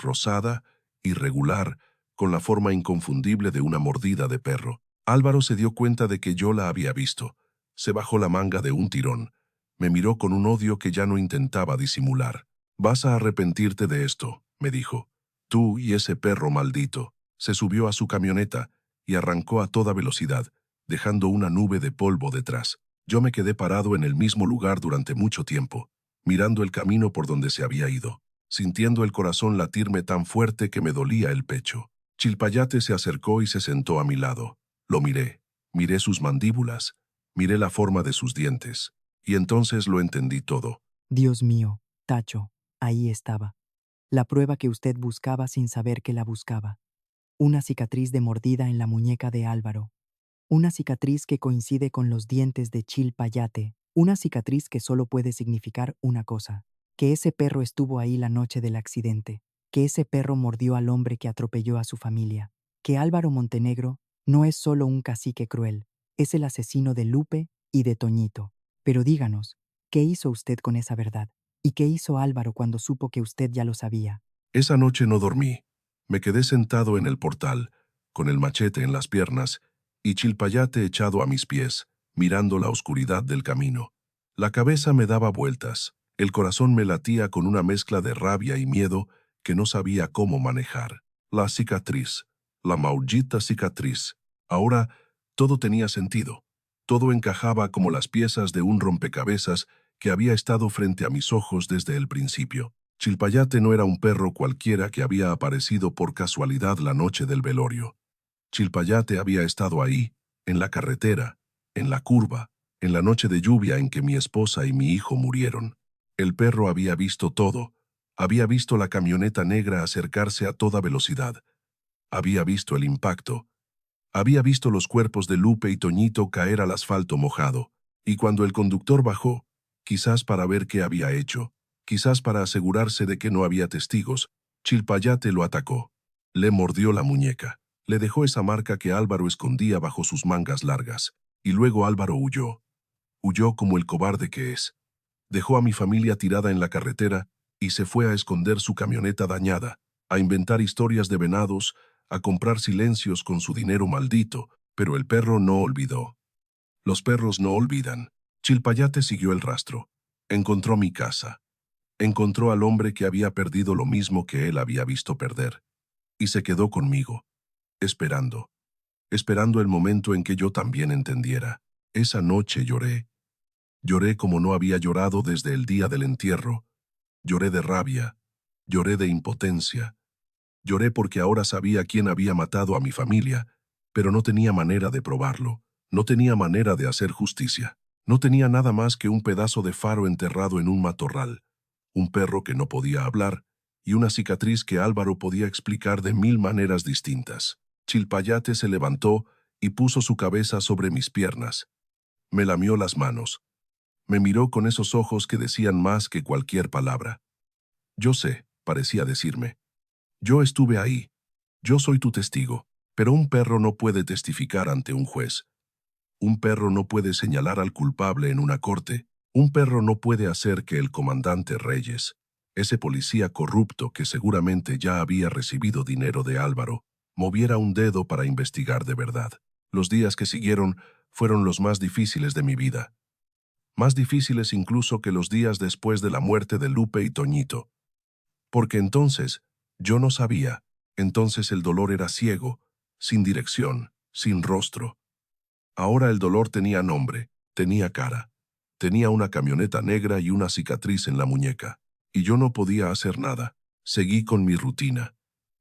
rosada, irregular, con la forma inconfundible de una mordida de perro. Álvaro se dio cuenta de que yo la había visto. Se bajó la manga de un tirón. Me miró con un odio que ya no intentaba disimular. «Vas a arrepentirte de esto», me dijo. «Tú y ese perro maldito». Se subió a su camioneta y arrancó a toda velocidad, dejando una nube de polvo detrás. Yo me quedé parado en el mismo lugar durante mucho tiempo, mirando el camino por donde se había ido, sintiendo el corazón latirme tan fuerte que me dolía el pecho. Chilpayate se acercó y se sentó a mi lado. Lo miré sus mandíbulas, miré la forma de sus dientes, y entonces lo entendí todo. Dios mío, Tacho, ahí estaba. La prueba que usted buscaba sin saber que la buscaba. Una cicatriz de mordida en la muñeca de Álvaro. Una cicatriz que coincide con los dientes de Chilpayate. Una cicatriz que solo puede significar una cosa: que ese perro estuvo ahí la noche del accidente. Que ese perro mordió al hombre que atropelló a su familia. Que Álvaro Montenegro no es solo un cacique cruel, es el asesino de Lupe y de Toñito. Pero díganos, ¿qué hizo usted con esa verdad? ¿Y qué hizo Álvaro cuando supo que usted ya lo sabía? Esa noche no dormí. Me quedé sentado en el portal, con el machete en las piernas y Chilpayate echado a mis pies, mirando la oscuridad del camino. La cabeza me daba vueltas, el corazón me latía con una mezcla de rabia y miedo que no sabía cómo manejar. La cicatriz, la maldita cicatriz. Ahora todo tenía sentido. Todo encajaba como las piezas de un rompecabezas que había estado frente a mis ojos desde el principio. Chilpayate no era un perro cualquiera que había aparecido por casualidad la noche del velorio. Chilpayate había estado ahí, en la carretera, en la curva, en la noche de lluvia en que mi esposa y mi hijo murieron. El perro había visto todo. Había visto la camioneta negra acercarse a toda velocidad. Había visto el impacto. Había visto los cuerpos de Lupe y Toñito caer al asfalto mojado. Y cuando el conductor bajó, quizás para ver qué había hecho, quizás para asegurarse de que no había testigos, Chilpayate lo atacó. Le mordió la muñeca. Le dejó esa marca que Álvaro escondía bajo sus mangas largas. Y luego Álvaro huyó. Huyó como el cobarde que es. Dejó a mi familia tirada en la carretera y se fue a esconder su camioneta dañada, a inventar historias de venados, a comprar silencios con su dinero maldito, pero el perro no olvidó. Los perros no olvidan. Chilpayate siguió el rastro. Encontró mi casa. Encontró al hombre que había perdido lo mismo que él había visto perder. Y se quedó conmigo, esperando. Esperando el momento en que yo también entendiera. Esa noche lloré. Lloré como no había llorado desde el día del entierro. Lloré de rabia. Lloré de impotencia. Lloré porque ahora sabía quién había matado a mi familia, pero no tenía manera de probarlo. No tenía manera de hacer justicia. No tenía nada más que un pedazo de faro enterrado en un matorral, un perro que no podía hablar y una cicatriz que Álvaro podía explicar de 1000 maneras distintas. Chilpayate se levantó y puso su cabeza sobre mis piernas. Me lamió las manos. Me miró con esos ojos que decían más que cualquier palabra. Yo sé, parecía decirme. Yo estuve ahí. Yo soy tu testigo. Pero un perro no puede testificar ante un juez. Un perro no puede señalar al culpable en una corte. Un perro no puede hacer que el comandante Reyes, ese policía corrupto que seguramente ya había recibido dinero de Álvaro, moviera un dedo para investigar de verdad. Los días que siguieron fueron los más difíciles de mi vida. Más difíciles incluso que los días después de la muerte de Lupe y Toñito. Porque entonces yo no sabía, entonces el dolor era ciego, sin dirección, sin rostro. Ahora el dolor tenía nombre, tenía cara, tenía una camioneta negra y una cicatriz en la muñeca, y yo no podía hacer nada. Seguí con mi rutina.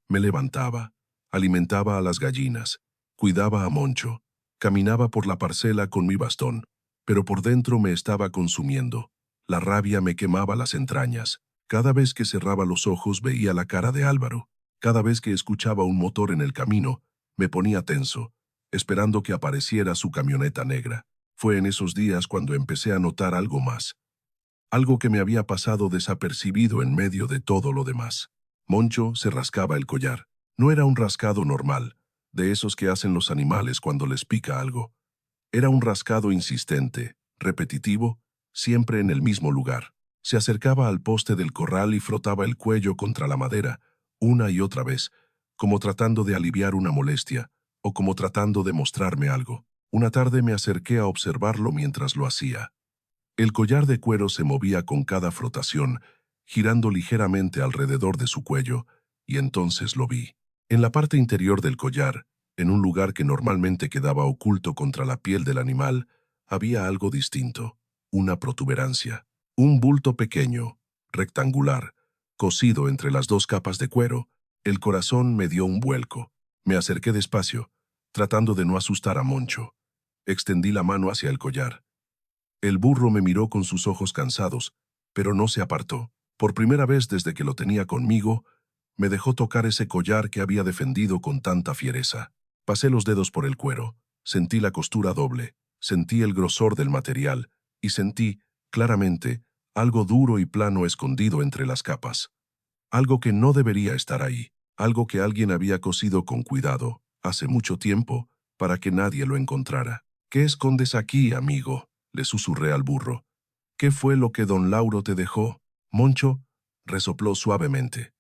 Me levantaba, alimentaba a las gallinas, cuidaba a Moncho, caminaba por la parcela con mi bastón, pero por dentro me estaba consumiendo. La rabia me quemaba las entrañas. Cada vez que cerraba los ojos veía la cara de Álvaro. Cada vez que escuchaba un motor en el camino, me ponía tenso, esperando que apareciera su camioneta negra. Fue en esos días cuando empecé a notar algo más. Algo que me había pasado desapercibido en medio de todo lo demás. Moncho se rascaba el collar. No era un rascado normal, de esos que hacen los animales cuando les pica algo. Era un rascado insistente, repetitivo, siempre en el mismo lugar. Se acercaba al poste del corral y frotaba el cuello contra la madera, una y otra vez, como tratando de aliviar una molestia, o como tratando de mostrarme algo. Una tarde me acerqué a observarlo mientras lo hacía. El collar de cuero se movía con cada frotación, girando ligeramente alrededor de su cuello, y entonces lo vi. En la parte interior del collar, en un lugar que normalmente quedaba oculto contra la piel del animal, había algo distinto, una protuberancia, un bulto pequeño, rectangular, cosido entre las dos capas de cuero. El corazón me dio un vuelco. Me acerqué despacio, tratando de no asustar a Moncho. Extendí la mano hacia el collar. El burro me miró con sus ojos cansados, pero no se apartó. Por primera vez desde que lo tenía conmigo, me dejó tocar ese collar que había defendido con tanta fiereza. Pasé los dedos por el cuero, sentí la costura doble, sentí el grosor del material y sentí, claramente, algo duro y plano escondido entre las capas. Algo que no debería estar ahí, algo que alguien había cosido con cuidado, hace mucho tiempo, para que nadie lo encontrara. ¿Qué escondes aquí, amigo?, le susurré al burro. ¿Qué fue lo que don Lauro te dejó? Moncho resopló suavemente.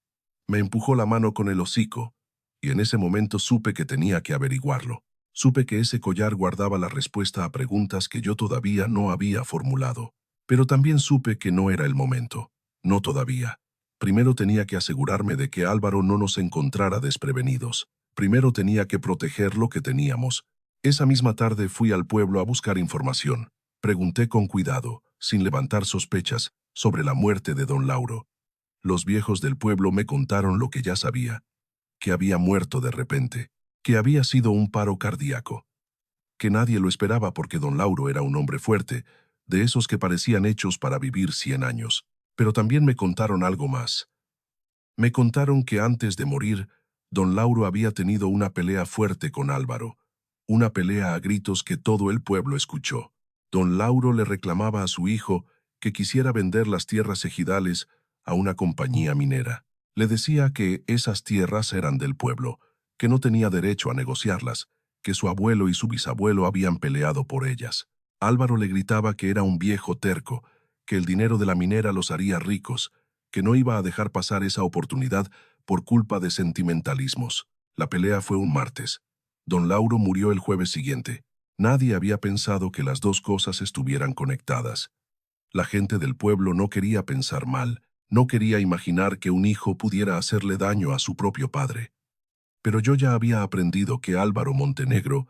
Me empujó la mano con el hocico, y en ese momento supe que tenía que averiguarlo. Supe que ese collar guardaba la respuesta a preguntas que yo todavía no había formulado. Pero también supe que no era el momento. No todavía. Primero tenía que asegurarme de que Álvaro no nos encontrara desprevenidos. Primero tenía que proteger lo que teníamos. Esa misma tarde fui al pueblo a buscar información. Pregunté con cuidado, sin levantar sospechas, sobre la muerte de don Lauro. Los viejos del pueblo me contaron lo que ya sabía, que había muerto de repente, que había sido un paro cardíaco, que nadie lo esperaba porque don Lauro era un hombre fuerte, de esos que parecían hechos para vivir 100 años. Pero también me contaron algo más. Me contaron que antes de morir, don Lauro había tenido una pelea fuerte con Álvaro, una pelea a gritos que todo el pueblo escuchó. Don Lauro le reclamaba a su hijo que quisiera vender las tierras ejidales a una compañía minera. Le decía que esas tierras eran del pueblo, que no tenía derecho a negociarlas, que su abuelo y su bisabuelo habían peleado por ellas. Álvaro le gritaba que era un viejo terco, que el dinero de la minera los haría ricos, que no iba a dejar pasar esa oportunidad por culpa de sentimentalismos. La pelea fue un martes. Don Lauro murió el jueves siguiente. Nadie había pensado que las dos cosas estuvieran conectadas. La gente del pueblo no quería pensar mal, no quería imaginar que un hijo pudiera hacerle daño a su propio padre. Pero yo ya había aprendido que Álvaro Montenegro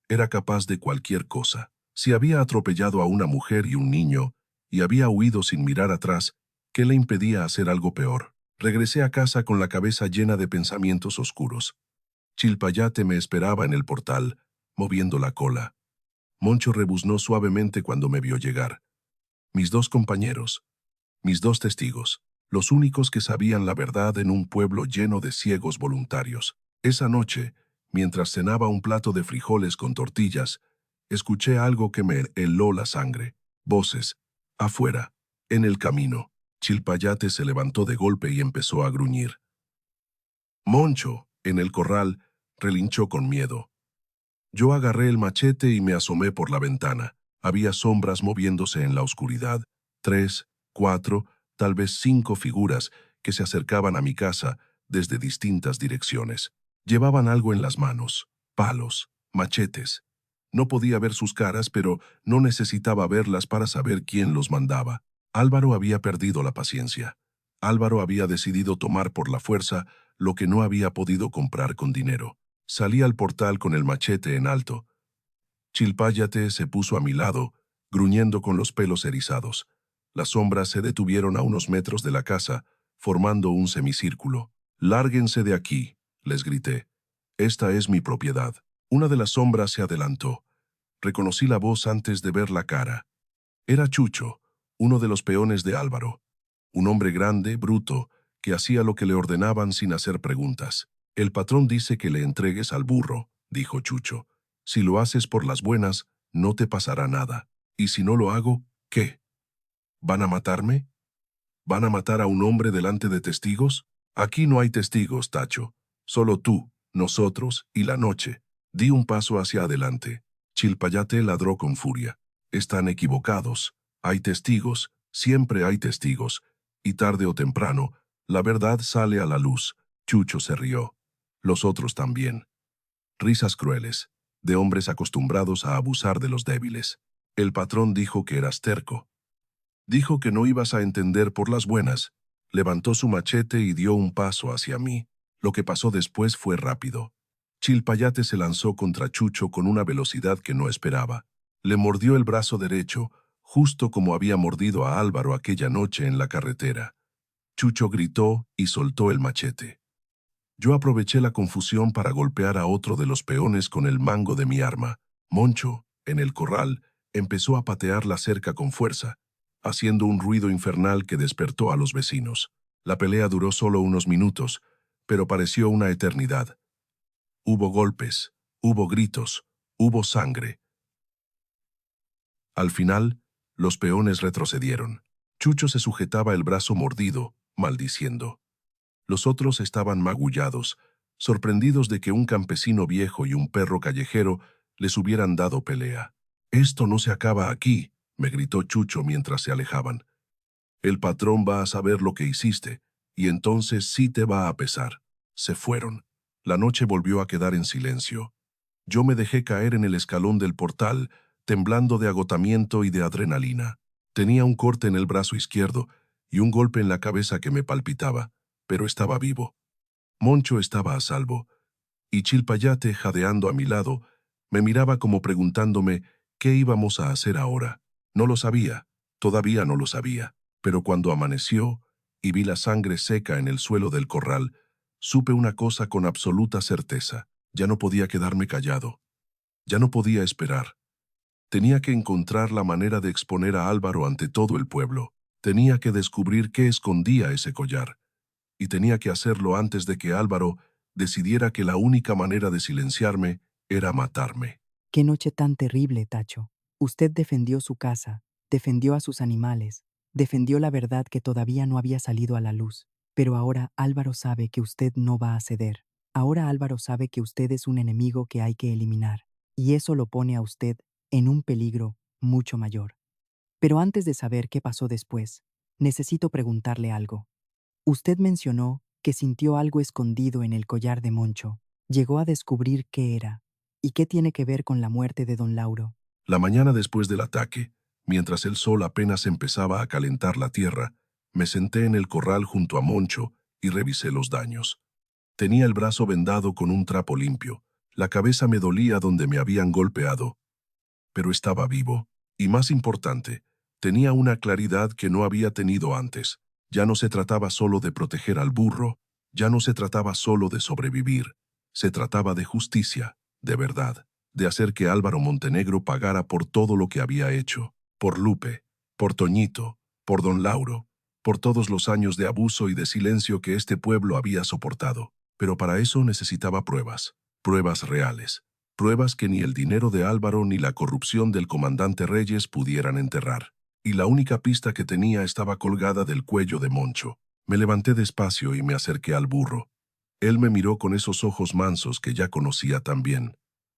era capaz de cualquier cosa. Si había atropellado a una mujer y un niño, y había huido sin mirar atrás, ¿qué le impedía hacer algo peor? Regresé a casa con la cabeza llena de pensamientos oscuros. Chilpayate me esperaba en el portal, moviendo la cola. Moncho rebuznó suavemente cuando me vio llegar. Mis dos compañeros, mis dos testigos, los únicos que sabían la verdad en un pueblo lleno de ciegos voluntarios. Esa noche, mientras cenaba un plato de frijoles con tortillas, escuché algo que me heló la sangre. Voces. Afuera, en el camino. Chilpayate se levantó de golpe y empezó a gruñir. Moncho, en el corral, relinchó con miedo. Yo agarré el machete y me asomé por la ventana. Había sombras moviéndose en la oscuridad. 3, 4, tal vez 5 figuras que se acercaban a mi casa desde distintas direcciones. Llevaban algo en las manos, palos, machetes. No podía ver sus caras, pero no necesitaba verlas para saber quién los mandaba. Álvaro había perdido la paciencia. Álvaro había decidido tomar por la fuerza lo que no había podido comprar con dinero. Salí al portal con el machete en alto. Chilpayate se puso a mi lado, gruñendo con los pelos erizados. Las sombras se detuvieron a unos metros de la casa, formando un semicírculo. «Lárguense de aquí», les grité. «Esta es mi propiedad». Una de las sombras se adelantó. Reconocí la voz antes de ver la cara. Era Chucho, uno de los peones de Álvaro. Un hombre grande, bruto, que hacía lo que le ordenaban sin hacer preguntas. «El patrón dice que le entregues al burro», dijo Chucho. «Si lo haces por las buenas, no te pasará nada. Y si no lo hago, ¿qué? ¿Van a matarme? ¿Van a matar a un hombre delante de testigos? Aquí no hay testigos, Tacho. Solo tú, nosotros y la noche». Di un paso hacia adelante. Chilpayate ladró con furia. «Están equivocados. Hay testigos, siempre hay testigos. Y tarde o temprano, la verdad sale a la luz». Chucho se rió. Los otros también. Risas crueles, de hombres acostumbrados a abusar de los débiles. El patrón dijo que eras terco. Dijo que no ibas a entender por las buenas. Levantó su machete y dio un paso hacia mí. Lo que pasó después fue rápido. Chilpayate se lanzó contra Chucho con una velocidad que no esperaba. Le mordió el brazo derecho, justo como había mordido a Álvaro aquella noche en la carretera. Chucho gritó y soltó el machete. Yo aproveché la confusión para golpear a otro de los peones con el mango de mi arma. Moncho, en el corral, empezó a patear la cerca con fuerza, haciendo un ruido infernal que despertó a los vecinos. La pelea duró solo unos minutos, pero pareció una eternidad. Hubo golpes, hubo gritos, hubo sangre. Al final, los peones retrocedieron. Chucho se sujetaba el brazo mordido, maldiciendo. Los otros estaban magullados, sorprendidos de que un campesino viejo y un perro callejero les hubieran dado pelea. «Esto no se acaba aquí», me gritó Chucho mientras se alejaban. El patrón va a saber lo que hiciste, y entonces sí te va a pesar. Se fueron. La noche volvió a quedar en silencio. Yo me dejé caer en el escalón del portal, temblando de agotamiento y de adrenalina. Tenía un corte en el brazo izquierdo y un golpe en la cabeza que me palpitaba, pero estaba vivo. Moncho estaba a salvo, y Chilpayate, jadeando a mi lado, me miraba como preguntándome qué íbamos a hacer ahora. No lo sabía, todavía no lo sabía, pero cuando amaneció y vi la sangre seca en el suelo del corral, supe una cosa con absoluta certeza. Ya no podía quedarme callado. Ya no podía esperar. Tenía que encontrar la manera de exponer a Álvaro ante todo el pueblo. Tenía que descubrir qué escondía ese collar. Y tenía que hacerlo antes de que Álvaro decidiera que la única manera de silenciarme era matarme. Qué noche tan terrible, Tacho. Usted defendió su casa, defendió a sus animales, defendió la verdad que todavía no había salido a la luz. Pero ahora Álvaro sabe que usted no va a ceder. Ahora Álvaro sabe que usted es un enemigo que hay que eliminar. Y eso lo pone a usted en un peligro mucho mayor. Pero antes de saber qué pasó después, necesito preguntarle algo. Usted mencionó que sintió algo escondido en el collar de Moncho. ¿Llegó a descubrir qué era? ¿Y qué tiene que ver con la muerte de don Lauro? La mañana después del ataque, mientras el sol apenas empezaba a calentar la tierra, me senté en el corral junto a Moncho y revisé los daños. Tenía el brazo vendado con un trapo limpio, la cabeza me dolía donde me habían golpeado, pero estaba vivo. Y más importante, tenía una claridad que no había tenido antes. Ya no se trataba solo de proteger al burro, ya no se trataba solo de sobrevivir. Se trataba de justicia, de verdad, de hacer que Álvaro Montenegro pagara por todo lo que había hecho, por Lupe, por Toñito, por don Lauro, por todos los años de abuso y de silencio que este pueblo había soportado. Pero para eso necesitaba pruebas, pruebas reales. Pruebas que ni el dinero de Álvaro ni la corrupción del comandante Reyes pudieran enterrar. Y la única pista que tenía estaba colgada del cuello de Moncho. Me levanté despacio y me acerqué al burro. Él me miró con esos ojos mansos que ya conocía tan bien.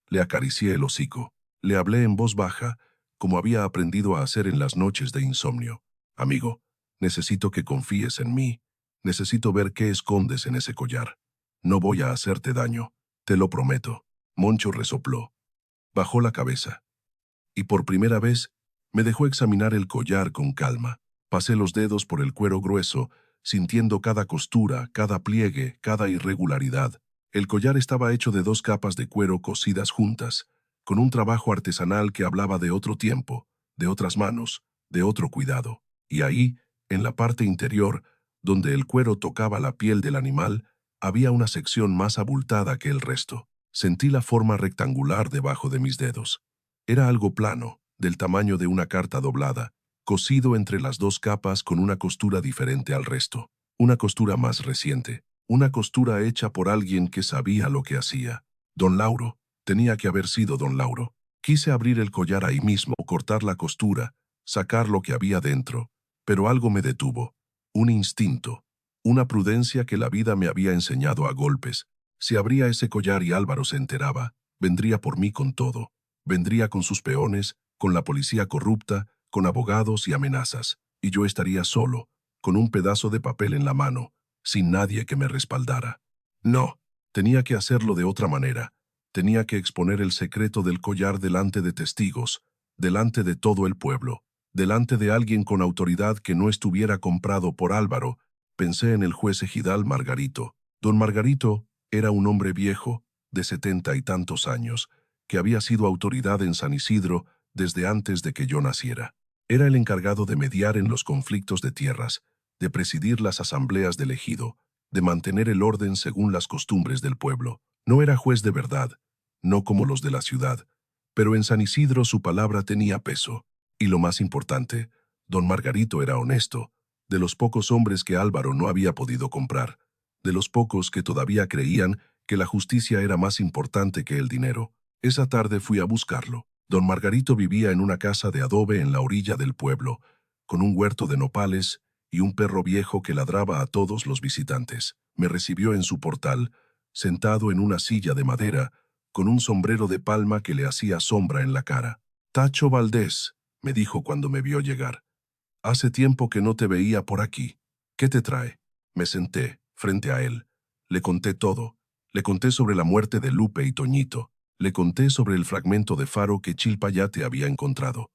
Le acaricié el hocico. Le hablé en voz baja, como había aprendido a hacer en las noches de insomnio. Amigo, necesito que confíes en mí. Necesito ver qué escondes en ese collar. No voy a hacerte daño, te lo prometo. Moncho resopló. Bajó la cabeza. Y por primera vez, me dejó examinar el collar con calma. Pasé los dedos por el cuero grueso, sintiendo cada costura, cada pliegue, cada irregularidad. El collar estaba hecho de 2 capas de cuero cosidas juntas, con un trabajo artesanal que hablaba de otro tiempo, de otras manos, de otro cuidado. Y ahí, en la parte interior, donde el cuero tocaba la piel del animal, había una sección más abultada que el resto. Sentí la forma rectangular debajo de mis dedos. Era algo plano, del tamaño de una carta doblada, cosido entre las 2 capas con una costura diferente al resto. Una costura más reciente, una costura hecha por alguien que sabía lo que hacía. Don Lauro, tenía que haber sido don Lauro. Quise abrir el collar ahí mismo, cortar la costura, sacar lo que había dentro, pero algo me detuvo. Un instinto, una prudencia que la vida me había enseñado a golpes. Si abría ese collar y Álvaro se enteraba, vendría por mí con todo. Vendría con sus peones, con la policía corrupta, con abogados y amenazas. Y yo estaría solo, con un pedazo de papel en la mano, sin nadie que me respaldara. No, tenía que hacerlo de otra manera. Tenía que exponer el secreto del collar delante de testigos, delante de todo el pueblo, delante de alguien con autoridad que no estuviera comprado por Álvaro. Pensé en el juez ejidal Margarito. Don Margarito era un hombre viejo, de 70 y tantos años, que había sido autoridad en San Isidro desde antes de que yo naciera. Era el encargado de mediar en los conflictos de tierras, de presidir las asambleas del ejido, de mantener el orden según las costumbres del pueblo. No era juez de verdad, no como los de la ciudad, pero en San Isidro su palabra tenía peso. Y lo más importante, don Margarito era honesto, de los pocos hombres que Álvaro no había podido comprar, de los pocos que todavía creían que la justicia era más importante que el dinero. Esa tarde fui a buscarlo. Don Margarito vivía en una casa de adobe en la orilla del pueblo, con un huerto de nopales y un perro viejo que ladraba a todos los visitantes. Me recibió en su portal, sentado en una silla de madera, con un sombrero de palma que le hacía sombra en la cara. «Tacho Valdés», me dijo cuando me vio llegar. Hace tiempo que no te veía por aquí. ¿Qué te trae? Me senté frente a él. Le conté todo. Le conté sobre la muerte de Lupe y Toñito. Le conté sobre el fragmento de faro que Chilpayate había encontrado.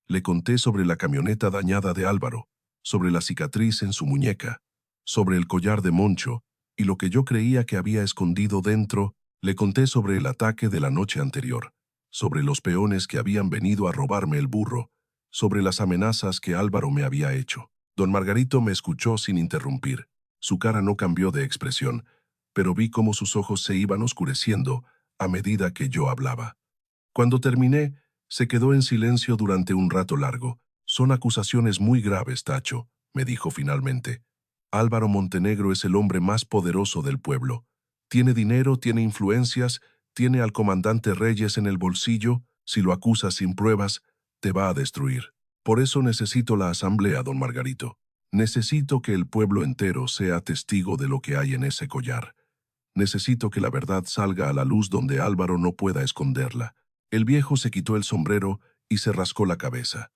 Le conté sobre la camioneta dañada de Álvaro, sobre la cicatriz en su muñeca, sobre el collar de Moncho y lo que yo creía que había escondido dentro. Le conté sobre el ataque de la noche anterior, sobre los peones que habían venido a robarme el burro, sobre las amenazas que Álvaro me había hecho. Don Margarito me escuchó sin interrumpir. Su cara no cambió de expresión, pero vi cómo sus ojos se iban oscureciendo a medida que yo hablaba. Cuando terminé, se quedó en silencio durante un rato largo. Son acusaciones muy graves, Tacho, me dijo finalmente. Álvaro Montenegro es el hombre más poderoso del pueblo. Tiene dinero, tiene influencias, tiene al comandante Reyes en el bolsillo. Si lo acusas sin pruebas, te va a destruir. Por eso necesito la asamblea, don Margarito. Necesito que el pueblo entero sea testigo de lo que hay en ese collar. Necesito que la verdad salga a la luz donde Álvaro no pueda esconderla. El viejo se quitó el sombrero y se rascó la cabeza.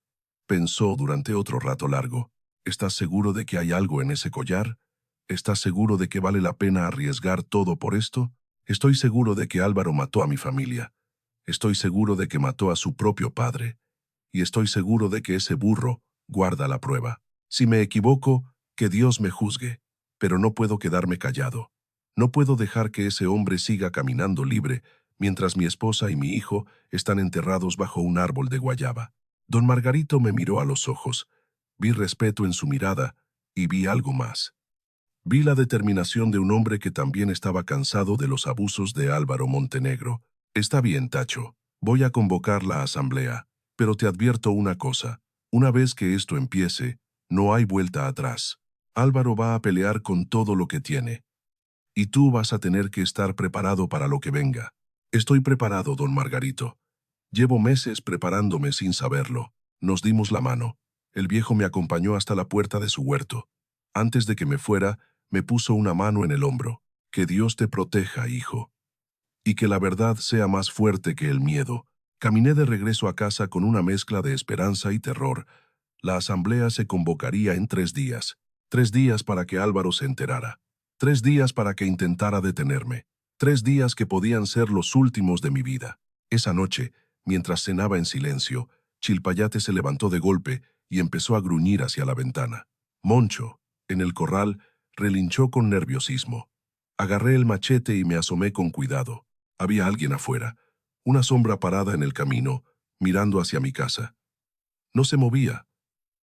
Pensó durante otro rato largo. ¿Estás seguro de que hay algo en ese collar? ¿Estás seguro de que vale la pena arriesgar todo por esto? Estoy seguro de que Álvaro mató a mi familia. Estoy seguro de que mató a su propio padre. Y estoy seguro de que ese burro guarda la prueba. Si me equivoco, que Dios me juzgue. Pero no puedo quedarme callado. No puedo dejar que ese hombre siga caminando libre mientras mi esposa y mi hijo están enterrados bajo un árbol de guayaba. Don Margarito me miró a los ojos. Vi respeto en su mirada y vi algo más. Vi la determinación de un hombre que también estaba cansado de los abusos de Álvaro Montenegro. Está bien, Tacho. Voy a convocar la asamblea, pero te advierto una cosa. Una vez que esto empiece, no hay vuelta atrás. Álvaro va a pelear con todo lo que tiene. Y tú vas a tener que estar preparado para lo que venga. Estoy preparado, don Margarito. Llevo meses preparándome sin saberlo. Nos dimos la mano. El viejo me acompañó hasta la puerta de su huerto. Antes de que me fuera, me puso una mano en el hombro. Que Dios te proteja, hijo. Y que la verdad sea más fuerte que el miedo. Caminé de regreso a casa con una mezcla de esperanza y terror. La asamblea se convocaría en 3 días. 3 días para que Álvaro se enterara. 3 días para que intentara detenerme. 3 días que podían ser los últimos de mi vida. Esa noche, mientras cenaba en silencio, Chilpayate se levantó de golpe y empezó a gruñir hacia la ventana. Moncho, en el corral, relinchó con nerviosismo. Agarré el machete y me asomé con cuidado. Había alguien afuera, una sombra parada en el camino, mirando hacia mi casa. No se movía,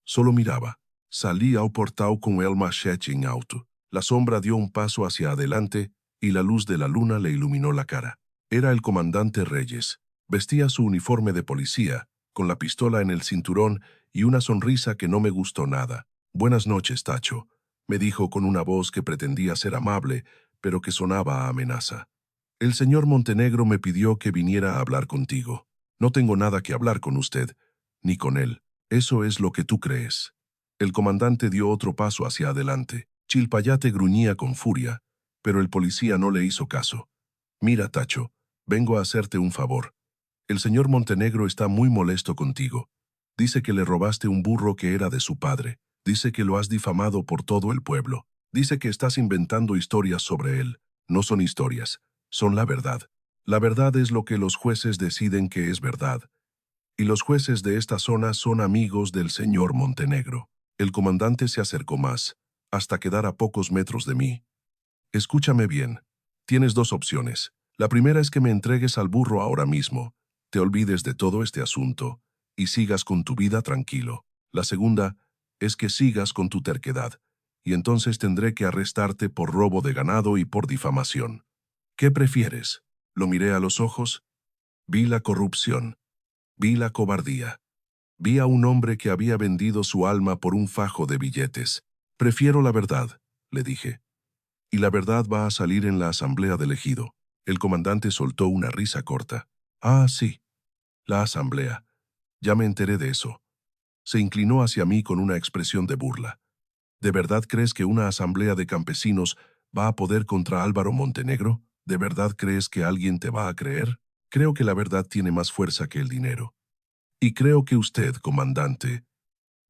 solo miraba. Salí ao portal con el machete en auto. La sombra dio un paso hacia adelante y la luz de la luna le iluminó la cara. Era el comandante Reyes. Vestía su uniforme de policía, con la pistola en el cinturón y una sonrisa que no me gustó nada. «Buenas noches, Tacho», me dijo con una voz que pretendía ser amable, pero que sonaba a amenaza. «El señor Montenegro me pidió que viniera a hablar contigo. No tengo nada que hablar con usted, ni con él. Eso es lo que tú crees». El comandante dio otro paso hacia adelante. Chilpayate gruñía con furia, pero el policía no le hizo caso. «Mira, Tacho, vengo a hacerte un favor. El señor Montenegro está muy molesto contigo. Dice que le robaste un burro que era de su padre. Dice que lo has difamado por todo el pueblo. Dice que estás inventando historias sobre él. No son historias, son la verdad. La verdad es lo que los jueces deciden que es verdad. Y los jueces de esta zona son amigos del señor Montenegro». El comandante se acercó más, hasta quedar a pocos metros de mí. «Escúchame bien. Tienes 2 opciones. La primera es que me entregues al burro ahora mismo, te olvides de todo este asunto y sigas con tu vida tranquilo. La segunda es que sigas con tu terquedad, y entonces tendré que arrestarte por robo de ganado y por difamación. ¿Qué prefieres?» Lo miré a los ojos. Vi la corrupción. Vi la cobardía. Vi a un hombre que había vendido su alma por un fajo de billetes. «Prefiero la verdad», le dije. «Y la verdad va a salir en la asamblea del ejido». El comandante soltó una risa corta. «Ah, sí. La asamblea. Ya me enteré de eso». Se inclinó hacia mí con una expresión de burla. «¿De verdad crees que una asamblea de campesinos va a poder contra Álvaro Montenegro? ¿De verdad crees que alguien te va a creer? Creo que la verdad tiene más fuerza que el dinero. Y creo que usted, comandante,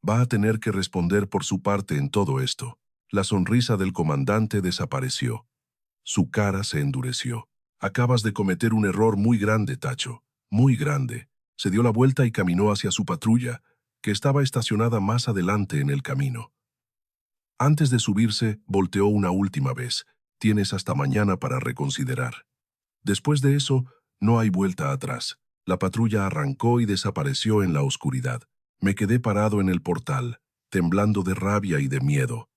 va a tener que responder por su parte en todo esto. La sonrisa del comandante desapareció. Su cara se endureció. Acabas de cometer un error muy grande, Tacho. Muy grande. Se dio la vuelta y caminó hacia su patrulla, que estaba estacionada más adelante en el camino. Antes de subirse, volteó una última vez. Tienes hasta mañana para reconsiderar. Después de eso, no hay vuelta atrás. La patrulla arrancó y desapareció en la oscuridad. Me quedé parado en el portal, temblando de rabia y de miedo.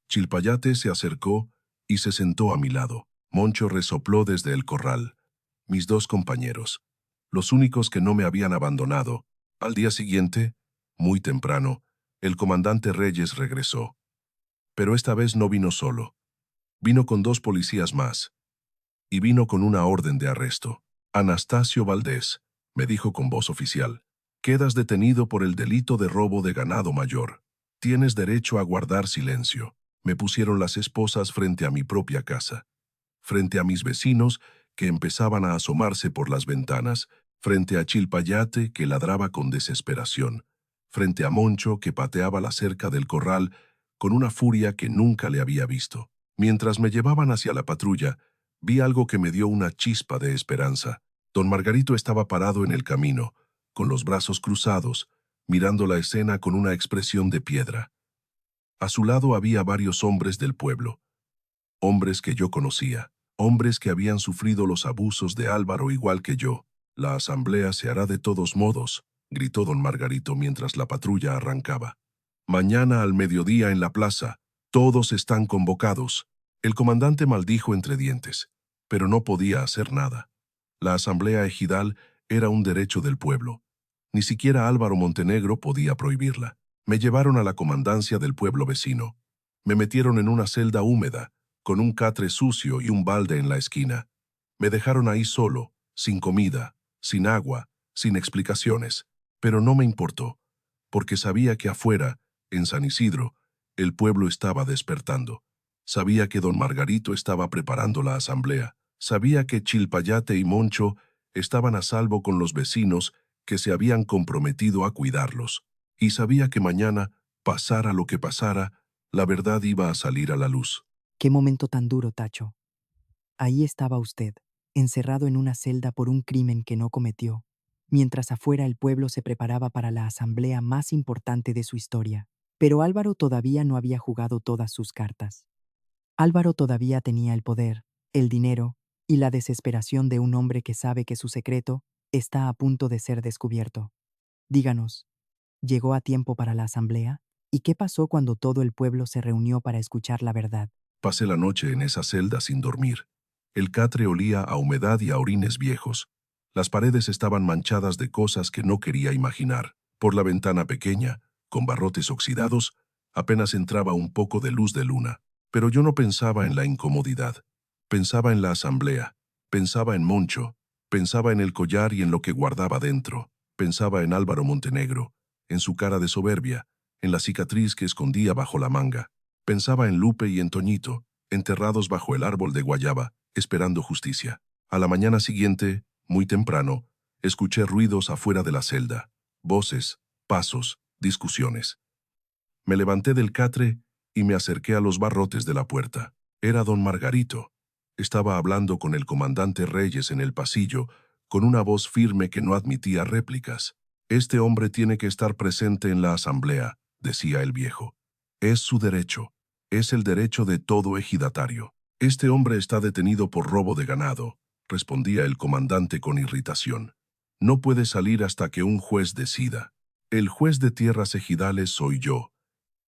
Chilpayate se acercó y se sentó a mi lado. Moncho resopló desde el corral. Mis dos compañeros, los únicos que no me habían abandonado. Al día siguiente, muy temprano, el comandante Reyes regresó. Pero esta vez no vino solo. Vino con 2 policías más. Y vino con una orden de arresto. Anastasio Valdés, me dijo con voz oficial, quedas detenido por el delito de robo de ganado mayor. Tienes derecho a guardar silencio. Me pusieron las esposas frente a mi propia casa, frente a mis vecinos que empezaban a asomarse por las ventanas, frente a Chilpayate que ladraba con desesperación, frente a Moncho que pateaba la cerca del corral con una furia que nunca le había visto. Mientras me llevaban hacia la patrulla, vi algo que me dio una chispa de esperanza. Don Margarito estaba parado en el camino, con los brazos cruzados, mirando la escena con una expresión de piedra. A su lado había varios hombres del pueblo, hombres que yo conocía, hombres que habían sufrido los abusos de Álvaro igual que yo. La asamblea se hará de todos modos, gritó don Margarito mientras la patrulla arrancaba. Mañana al mediodía en la plaza, todos están convocados. El comandante maldijo entre dientes, pero no podía hacer nada. La asamblea ejidal era un derecho del pueblo. Ni siquiera Álvaro Montenegro podía prohibirla. Me llevaron a la comandancia del pueblo vecino. Me metieron en una celda húmeda, con un catre sucio y un balde en la esquina. Me dejaron ahí solo, sin comida, sin agua, sin explicaciones. Pero no me importó, porque sabía que afuera, en San Isidro, el pueblo estaba despertando. Sabía que don Margarito estaba preparando la asamblea. Sabía que Chilpayate y Moncho estaban a salvo con los vecinos que se habían comprometido a cuidarlos. Y sabía que mañana, pasara lo que pasara, la verdad iba a salir a la luz. Qué momento tan duro, Tacho. Ahí estaba usted, encerrado en una celda por un crimen que no cometió, mientras afuera el pueblo se preparaba para la asamblea más importante de su historia. Pero Álvaro todavía no había jugado todas sus cartas. Álvaro todavía tenía el poder, el dinero y la desesperación de un hombre que sabe que su secreto está a punto de ser descubierto. Díganos, ¿llegó a tiempo para la asamblea? ¿Y qué pasó cuando todo el pueblo se reunió para escuchar la verdad? Pasé la noche en esa celda sin dormir. El catre olía a humedad y a orines viejos. Las paredes estaban manchadas de cosas que no quería imaginar. Por la ventana pequeña, con barrotes oxidados, apenas entraba un poco de luz de luna. Pero yo no pensaba en la incomodidad. Pensaba en la asamblea. Pensaba en Moncho. Pensaba en el collar y en lo que guardaba dentro. Pensaba en Álvaro Montenegro, en su cara de soberbia, en la cicatriz que escondía bajo la manga. Pensaba en Lupe y en Toñito, enterrados bajo el árbol de guayaba, esperando justicia. A la mañana siguiente, muy temprano, escuché ruidos afuera de la celda, voces, pasos, discusiones. Me levanté del catre y me acerqué a los barrotes de la puerta. Era don Margarito. Estaba hablando con el comandante Reyes en el pasillo, con una voz firme que no admitía réplicas. Este hombre tiene que estar presente en la asamblea, decía el viejo. Es su derecho. Es el derecho de todo ejidatario. Este hombre está detenido por robo de ganado, respondía el comandante con irritación. No puede salir hasta que un juez decida. El juez de tierras ejidales soy yo.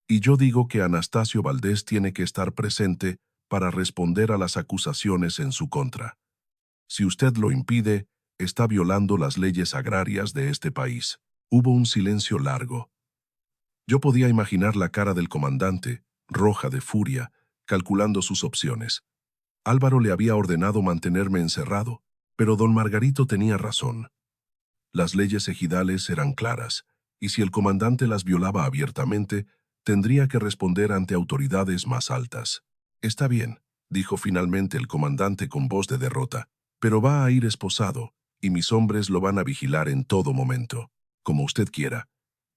Y yo digo que Anastasio Valdés tiene que estar presente para responder a las acusaciones en su contra. Si usted lo impide, está violando las leyes agrarias de este país. Hubo un silencio largo. Yo podía imaginar la cara del comandante, roja de furia, calculando sus opciones. Álvaro le había ordenado mantenerme encerrado, pero don Margarito tenía razón. Las leyes ejidales eran claras, y si el comandante las violaba abiertamente, tendría que responder ante autoridades más altas. Está bien, dijo finalmente el comandante con voz de derrota, pero va a ir esposado, y mis hombres lo van a vigilar en todo momento. como usted quiera,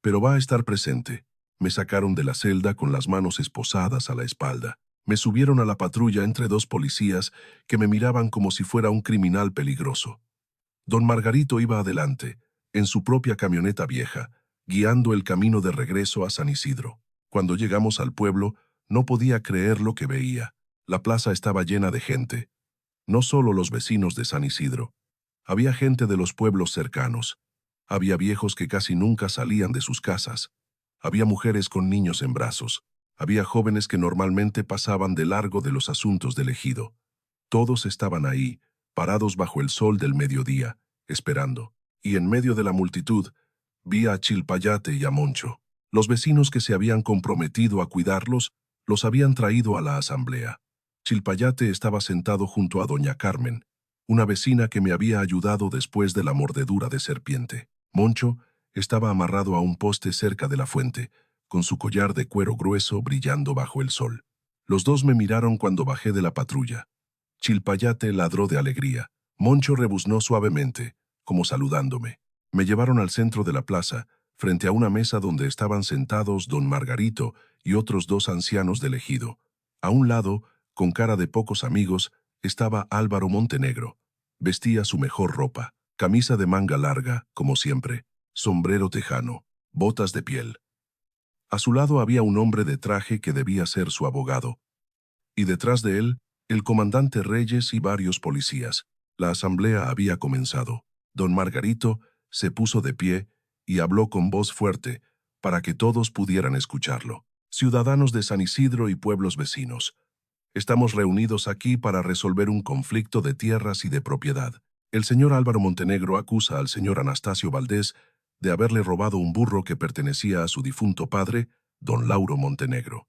pero va a estar presente. Me sacaron de la celda con las manos esposadas a la espalda. Me subieron a la patrulla entre dos policías que me miraban como si fuera un criminal peligroso. Don Margarito iba adelante, en su propia camioneta vieja, guiando el camino de regreso a San Isidro. Cuando llegamos al pueblo, no podía creer lo que veía. La plaza estaba llena de gente. No solo los vecinos de San Isidro. Había gente de los pueblos cercanos. Había viejos que casi nunca salían de sus casas. Había mujeres con niños en brazos. Había jóvenes que normalmente pasaban de largo de los asuntos del ejido. Todos estaban ahí, parados bajo el sol del mediodía, esperando. Y en medio de la multitud, vi a Chilpayate y a Moncho. Los vecinos que se habían comprometido a cuidarlos, los habían traído a la asamblea. Chilpayate estaba sentado junto a doña Carmen, una vecina que me había ayudado después de la mordedura de serpiente. Moncho estaba amarrado a un poste cerca de la fuente, con su collar de cuero grueso brillando bajo el sol. Los dos me miraron cuando bajé de la patrulla. Chilpayate ladró de alegría. Moncho rebuznó suavemente, como saludándome. Me llevaron al centro de la plaza, frente a una mesa donde estaban sentados don Margarito y otros dos ancianos del ejido. A un lado, con cara de pocos amigos, estaba Álvaro Montenegro. Vestía su mejor ropa, camisa de manga larga, como siempre, sombrero tejano, botas de piel. A su lado había un hombre de traje que debía ser su abogado, y detrás de él, el comandante Reyes y varios policías. La asamblea había comenzado. Don Margarito se puso de pie y habló con voz fuerte para que todos pudieran escucharlo. Ciudadanos de San Isidro y pueblos vecinos, estamos reunidos aquí para resolver un conflicto de tierras y de propiedad. El señor Álvaro Montenegro acusa al señor Anastasio Valdés de haberle robado un burro que pertenecía a su difunto padre, don Lauro Montenegro.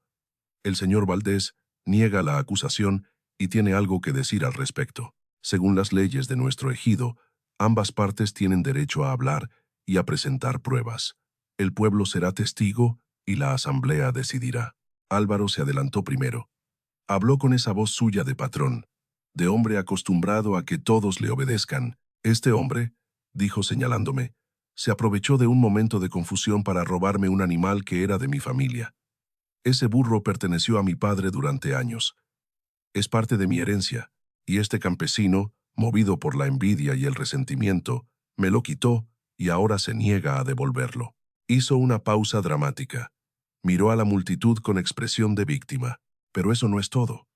El señor Valdés niega la acusación y tiene algo que decir al respecto. Según las leyes de nuestro ejido, ambas partes tienen derecho a hablar y a presentar pruebas. El pueblo será testigo y la asamblea decidirá. Álvaro se adelantó primero. Habló con esa voz suya de patrón, de hombre acostumbrado a que todos le obedezcan. Este hombre, dijo señalándome, se aprovechó de un momento de confusión para robarme un animal que era de mi familia. Ese burro perteneció a mi padre durante años. Es parte de mi herencia, y este campesino, movido por la envidia y el resentimiento, me lo quitó y ahora se niega a devolverlo. Hizo una pausa dramática. Miró a la multitud con expresión de víctima. Pero eso no es todo.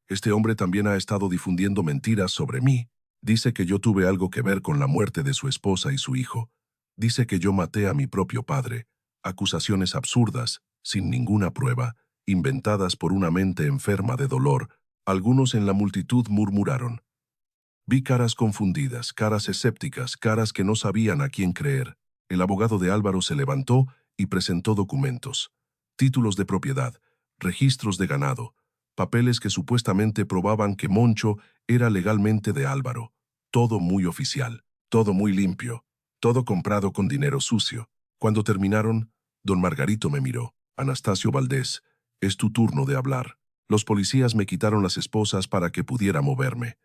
Este hombre también ha estado difundiendo mentiras sobre mí. Dice que yo tuve algo que ver con la muerte de su esposa y su hijo. Dice que yo maté a mi propio padre. Acusaciones absurdas, sin ninguna prueba, inventadas por una mente enferma de dolor. Algunos en la multitud murmuraron. Vi caras confundidas, caras escépticas, caras que no sabían a quién creer. El abogado de Álvaro se levantó y presentó documentos. Títulos de propiedad, registros de ganado, papeles que supuestamente probaban que Moncho era legalmente de Álvaro. Todo muy oficial, todo muy limpio, todo comprado con dinero sucio. Cuando terminaron, don Margarito me miró. Anastasio Valdés, es tu turno de hablar. Los policías me quitaron las esposas para que pudiera moverme.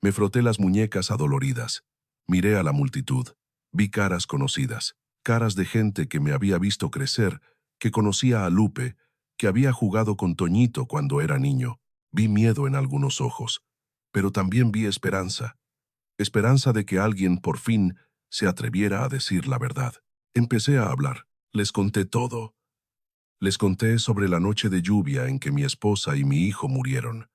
Me froté las muñecas adoloridas. Miré a la multitud. Vi caras conocidas, caras de gente que me había visto crecer, que conocía a Lupe, que había jugado con Toñito cuando era niño. Vi miedo en algunos ojos, pero también vi esperanza. Esperanza de que alguien por fin se atreviera a decir la verdad. Empecé a hablar. Les conté todo. Les conté sobre la noche de lluvia en que mi esposa y mi hijo murieron.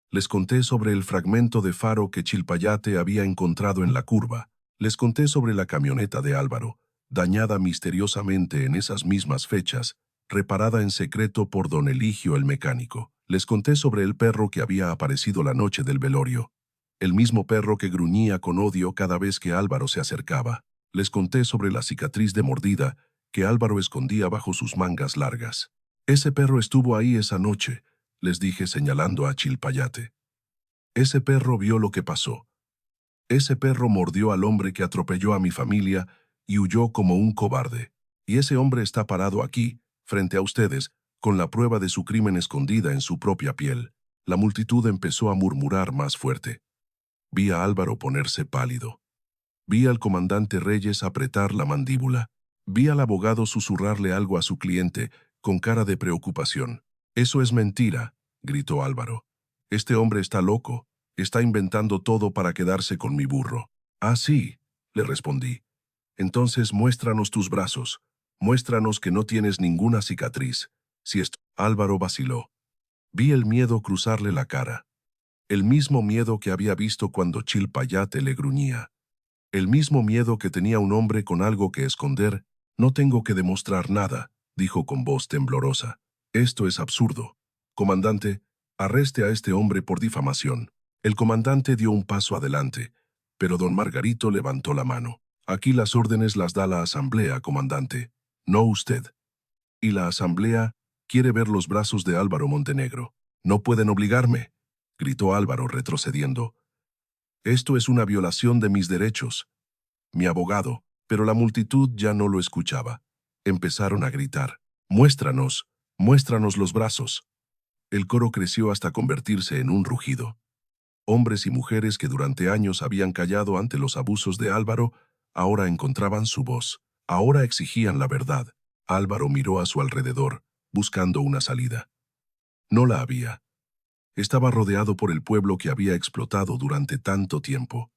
Les conté sobre el fragmento de faro que Chilpayate había encontrado en la curva. Les conté sobre la camioneta de Álvaro, dañada misteriosamente en esas mismas fechas, reparada en secreto por don Eligio el mecánico. Les conté sobre el perro que había aparecido la noche del velorio, el mismo perro que gruñía con odio cada vez que Álvaro se acercaba. Les conté sobre la cicatriz de mordida que Álvaro escondía bajo sus mangas largas. Ese perro estuvo ahí esa noche, les dije señalando a Chilpayate. Ese perro vio lo que pasó. Ese perro mordió al hombre que atropelló a mi familia y huyó como un cobarde. Y ese hombre está parado aquí, frente a ustedes, con la prueba de su crimen escondida en su propia piel. La multitud empezó a murmurar más fuerte. Vi a Álvaro ponerse pálido. Vi al comandante Reyes apretar la mandíbula. Vi al abogado susurrarle algo a su cliente, con cara de preocupación. «Eso es mentira», gritó Álvaro. «Este hombre está loco. Está inventando todo para quedarse con mi burro». «Ah, sí», le respondí. «Entonces muéstranos tus brazos. Muéstranos que no tienes ninguna cicatriz. Si esto...» Álvaro vaciló. Vi el miedo cruzarle la cara. El mismo miedo que había visto cuando Chilpayate le gruñía. El mismo miedo que tenía un hombre con algo que esconder. «No tengo que demostrar nada», dijo con voz temblorosa. «Esto es absurdo. Comandante, arreste a este hombre por difamación». El comandante dio un paso adelante, pero don Margarito levantó la mano. «Aquí las órdenes las da la asamblea, comandante, no usted. Y la asamblea quiere ver los brazos de Álvaro Montenegro. No pueden obligarme», gritó Álvaro retrocediendo. «Esto es una violación de mis derechos». Mi abogado, pero la multitud ya no lo escuchaba. Empezaron a gritar: «Muéstranos, muéstranos los brazos». El coro creció hasta convertirse en un rugido. Hombres y mujeres que durante años habían callado ante los abusos de Álvaro, ahora encontraban su voz. Ahora exigían la verdad. Álvaro miró a su alrededor, buscando una salida. No la había. Estaba rodeado por el pueblo que había explotado durante tanto tiempo,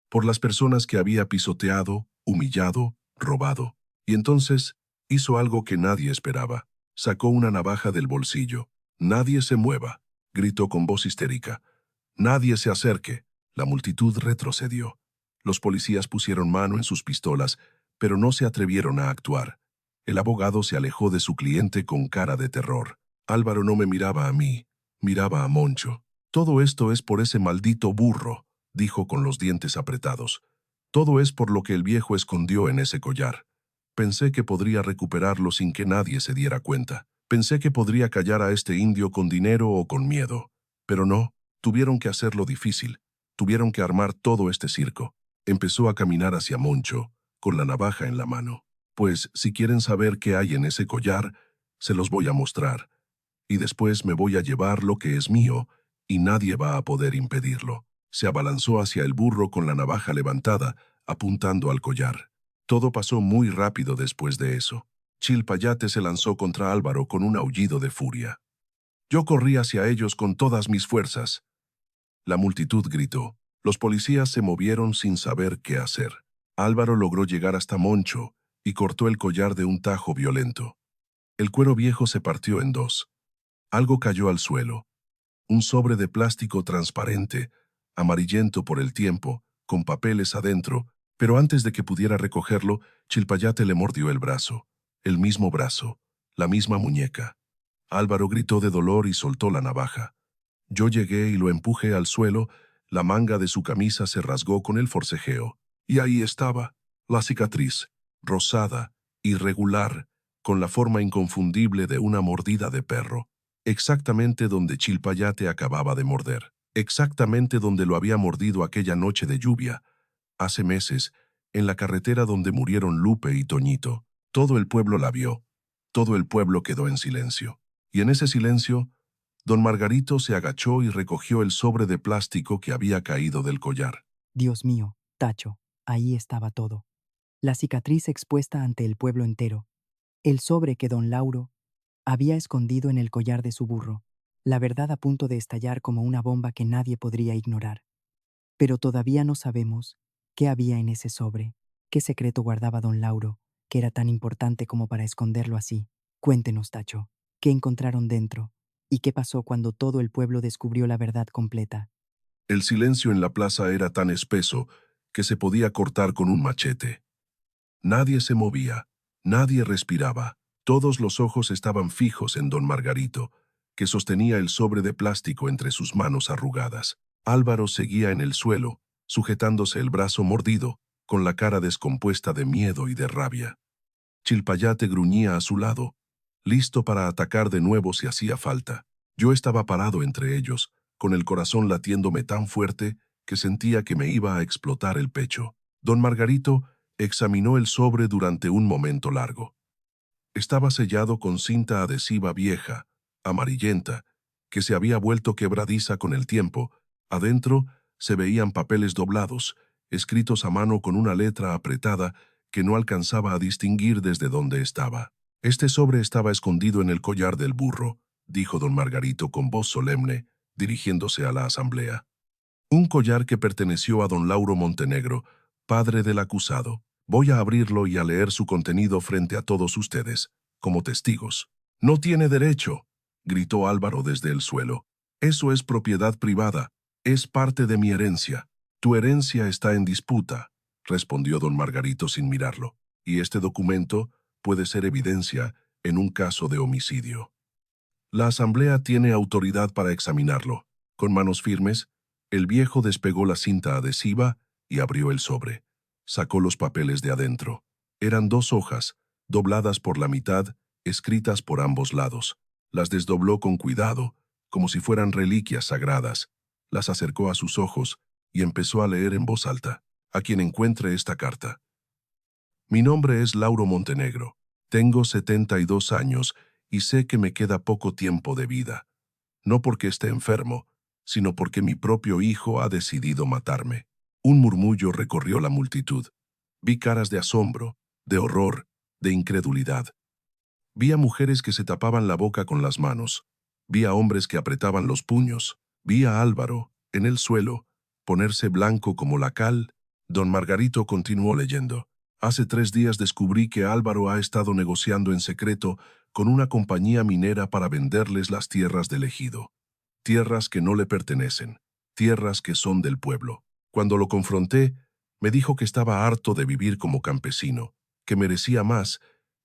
por las personas que había pisoteado, humillado, robado. Y entonces hizo algo que nadie esperaba. Sacó una navaja del bolsillo. «Nadie se mueva», gritó con voz histérica. «Nadie se acerque». La multitud retrocedió. Los policías pusieron mano en sus pistolas, pero no se atrevieron a actuar. El abogado se alejó de su cliente con cara de terror. Álvaro no me miraba a mí, miraba a Moncho. «Todo esto es por ese maldito burro», dijo con los dientes apretados. «Todo es por lo que el viejo escondió en ese collar. Pensé que podría recuperarlo sin que nadie se diera cuenta. Pensé que podría callar a este indio con dinero o con miedo. Pero no, tuvieron que hacerlo difícil. Tuvieron que armar todo este circo». Empezó a caminar hacia Moncho, con la navaja en la mano. «Pues, si quieren saber qué hay en ese collar, se los voy a mostrar. Y después me voy a llevar lo que es mío, y nadie va a poder impedirlo». Se abalanzó hacia el burro con la navaja levantada, apuntando al collar. Todo pasó muy rápido después de eso. Chilpayate se lanzó contra Álvaro con un aullido de furia. Yo corrí hacia ellos con todas mis fuerzas. La multitud gritó. Los policías se movieron sin saber qué hacer. Álvaro logró llegar hasta Moncho y cortó el collar de un tajo violento. El cuero viejo se partió en dos. Algo cayó al suelo. Un sobre de plástico transparente, amarillento por el tiempo, con papeles adentro, pero antes de que pudiera recogerlo, Chilpayate le mordió el brazo. El mismo brazo, la misma muñeca. Álvaro gritó de dolor y soltó la navaja. Yo llegué y lo empujé al suelo, la manga de su camisa se rasgó con el forcejeo. Y ahí estaba, la cicatriz, rosada, irregular, con la forma inconfundible de una mordida de perro. Exactamente donde Chilpayate acababa de morder. Exactamente donde lo había mordido aquella noche de lluvia, hace meses, en la carretera donde murieron Lupe y Toñito. Todo el pueblo la vio. Todo el pueblo quedó en silencio. Y en ese silencio, don Margarito se agachó y recogió el sobre de plástico que había caído del collar. Dios mío, Tacho, ahí estaba todo. La cicatriz expuesta ante el pueblo entero. El sobre que don Lauro había escondido en el collar de su burro. La verdad a punto de estallar como una bomba que nadie podría ignorar. Pero todavía no sabemos qué había en ese sobre, qué secreto guardaba don Lauro, que era tan importante como para esconderlo así. Cuéntenos, Tacho, ¿qué encontraron dentro? ¿Y qué pasó cuando todo el pueblo descubrió la verdad completa? El silencio en la plaza era tan espeso que se podía cortar con un machete. Nadie se movía, nadie respiraba. Todos los ojos estaban fijos en don Margarito, que sostenía el sobre de plástico entre sus manos arrugadas. Álvaro seguía en el suelo, sujetándose el brazo mordido, con la cara descompuesta de miedo y de rabia. Chilpayate gruñía a su lado, listo para atacar de nuevo si hacía falta. Yo estaba parado entre ellos, con el corazón latiéndome tan fuerte que sentía que me iba a explotar el pecho. Don Margarito examinó el sobre durante un momento largo. Estaba sellado con cinta adhesiva vieja, amarillenta, que se había vuelto quebradiza con el tiempo. Adentro se veían papeles doblados, escritos a mano con una letra apretada que no alcanzaba a distinguir desde dónde estaba. Este sobre estaba escondido en el collar del burro, dijo don Margarito con voz solemne, dirigiéndose a la asamblea. Un collar que perteneció a don Lauro Montenegro, padre del acusado. Voy a abrirlo y a leer su contenido frente a todos ustedes, como testigos. «No tiene derecho», gritó Álvaro desde el suelo. «Eso es propiedad privada. Es parte de mi herencia». «Tu herencia está en disputa», respondió don Margarito sin mirarlo, «y este documento puede ser evidencia en un caso de homicidio». La asamblea tiene autoridad para examinarlo. Con manos firmes, el viejo despegó la cinta adhesiva y abrió el sobre. Sacó los papeles de adentro. Eran 2 hojas, dobladas por la mitad, escritas por ambos lados. Las desdobló con cuidado, como si fueran reliquias sagradas. Las acercó a sus ojos y empezó a leer en voz alta. «A quien encuentre esta carta. Mi nombre es Lauro Montenegro. Tengo 72 años y sé que me queda poco tiempo de vida. No porque esté enfermo, sino porque mi propio hijo ha decidido matarme». Un murmullo recorrió la multitud. Vi caras de asombro, de horror, de incredulidad. Vi a mujeres que se tapaban la boca con las manos. Vi a hombres que apretaban los puños. Vi a Álvaro, en el suelo, ponerse blanco como la cal. Don Margarito continuó leyendo. «Hace 3 días descubrí que Álvaro ha estado negociando en secreto con una compañía minera para venderles las tierras del ejido. Tierras que no le pertenecen, tierras que son del pueblo. Cuando lo confronté, me dijo que estaba harto de vivir como campesino, que merecía más,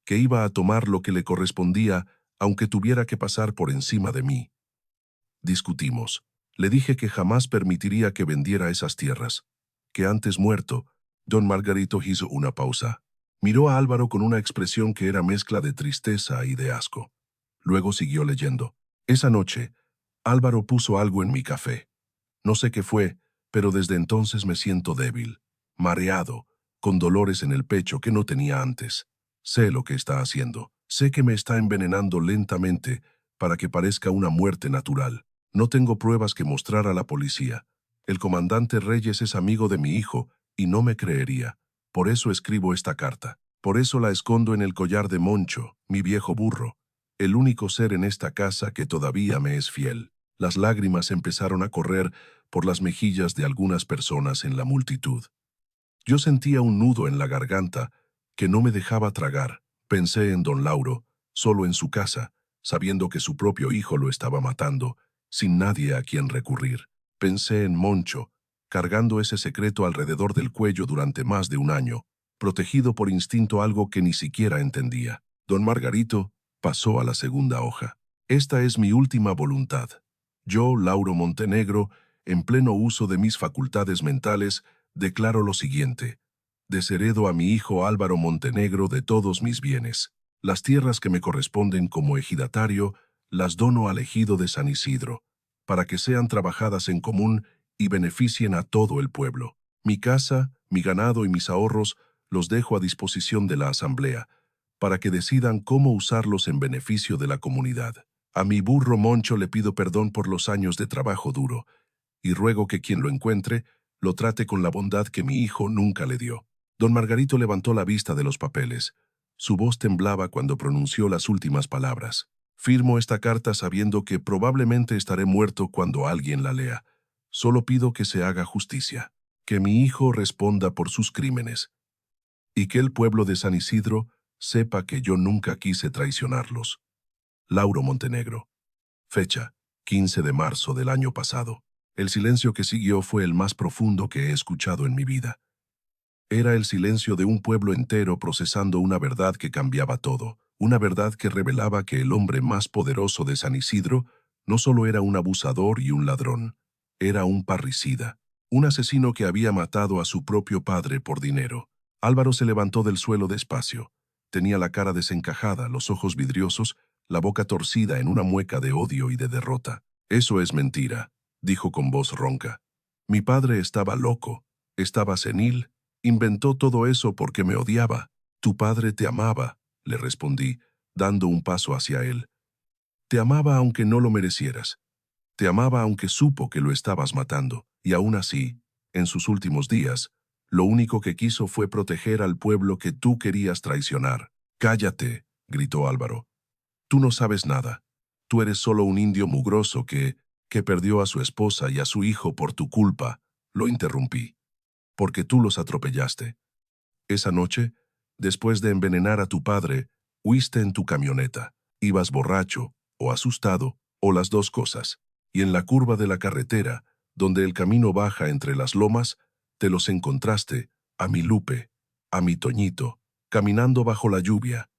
que iba a tomar lo que le correspondía, aunque tuviera que pasar por encima de mí. Discutimos. Le dije que jamás permitiría que vendiera esas tierras, que antes muerto». Don Margarito hizo una pausa. Miró a Álvaro con una expresión que era mezcla de tristeza y de asco. Luego siguió leyendo. «Esa noche, Álvaro puso algo en mi café. No sé qué fue, pero desde entonces me siento débil, mareado, con dolores en el pecho que no tenía antes. Sé lo que está haciendo. Sé que me está envenenando lentamente para que parezca una muerte natural. No tengo pruebas que mostrar a la policía. El comandante Reyes es amigo de mi hijo y no me creería. Por eso escribo esta carta. Por eso la escondo en el collar de Moncho, mi viejo burro, el único ser en esta casa que todavía me es fiel». Las lágrimas empezaron a correr por las mejillas de algunas personas en la multitud. Yo sentía un nudo en la garganta que no me dejaba tragar. Pensé en don Lauro, solo en su casa, sabiendo que su propio hijo lo estaba matando, sin nadie a quien recurrir. Pensé en Moncho, cargando ese secreto alrededor del cuello durante más de un año, protegido por instinto algo que ni siquiera entendía. Don Margarito pasó a la segunda hoja. «Esta es mi última voluntad. Yo, Lauro Montenegro, en pleno uso de mis facultades mentales, declaro lo siguiente. Desheredo a mi hijo Álvaro Montenegro de todos mis bienes. Las tierras que me corresponden como ejidatario las dono al ejido de San Isidro, para que sean trabajadas en común y beneficien a todo el pueblo. Mi casa, mi ganado y mis ahorros los dejo a disposición de la asamblea, para que decidan cómo usarlos en beneficio de la comunidad. A mi burro Moncho le pido perdón por los años de trabajo duro, y ruego que quien lo encuentre lo trate con la bondad que mi hijo nunca le dio». Don Margarito levantó la vista de los papeles. Su voz temblaba cuando pronunció las últimas palabras. «Firmo esta carta sabiendo que probablemente estaré muerto cuando alguien la lea. Solo pido que se haga justicia, que mi hijo responda por sus crímenes, y que el pueblo de San Isidro sepa que yo nunca quise traicionarlos. Lauro Montenegro». Fecha: 15 de marzo del año pasado. El silencio que siguió fue el más profundo que he escuchado en mi vida. Era el silencio de un pueblo entero procesando una verdad que cambiaba todo, una verdad que revelaba que el hombre más poderoso de San Isidro no solo era un abusador y un ladrón, era un parricida, un asesino que había matado a su propio padre por dinero. Álvaro se levantó del suelo despacio. Tenía la cara desencajada, los ojos vidriosos, la boca torcida en una mueca de odio y de derrota. «Eso es mentira», dijo con voz ronca. «Mi padre estaba loco, estaba senil, inventó todo eso porque me odiaba. Tu padre te amaba», le respondí, dando un paso hacia él. «Te amaba aunque no lo merecieras. Te amaba aunque supo que lo estabas matando. Y aún así, en sus últimos días, Lo único que quiso fue proteger al pueblo que tú querías traicionar. «Cállate», gritó Álvaro. «Tú no sabes nada. Tú eres solo un indio mugroso que perdió a su esposa y a su hijo por tu culpa». Lo interrumpí. «Porque tú los atropellaste. Esa noche, después de envenenar a tu padre, huiste en tu camioneta. Ibas borracho, o asustado, o las dos cosas. Y en la curva de la carretera, donde el camino baja entre las lomas, te los encontraste, a mi Lupe, a mi Toñito, caminando bajo la lluvia.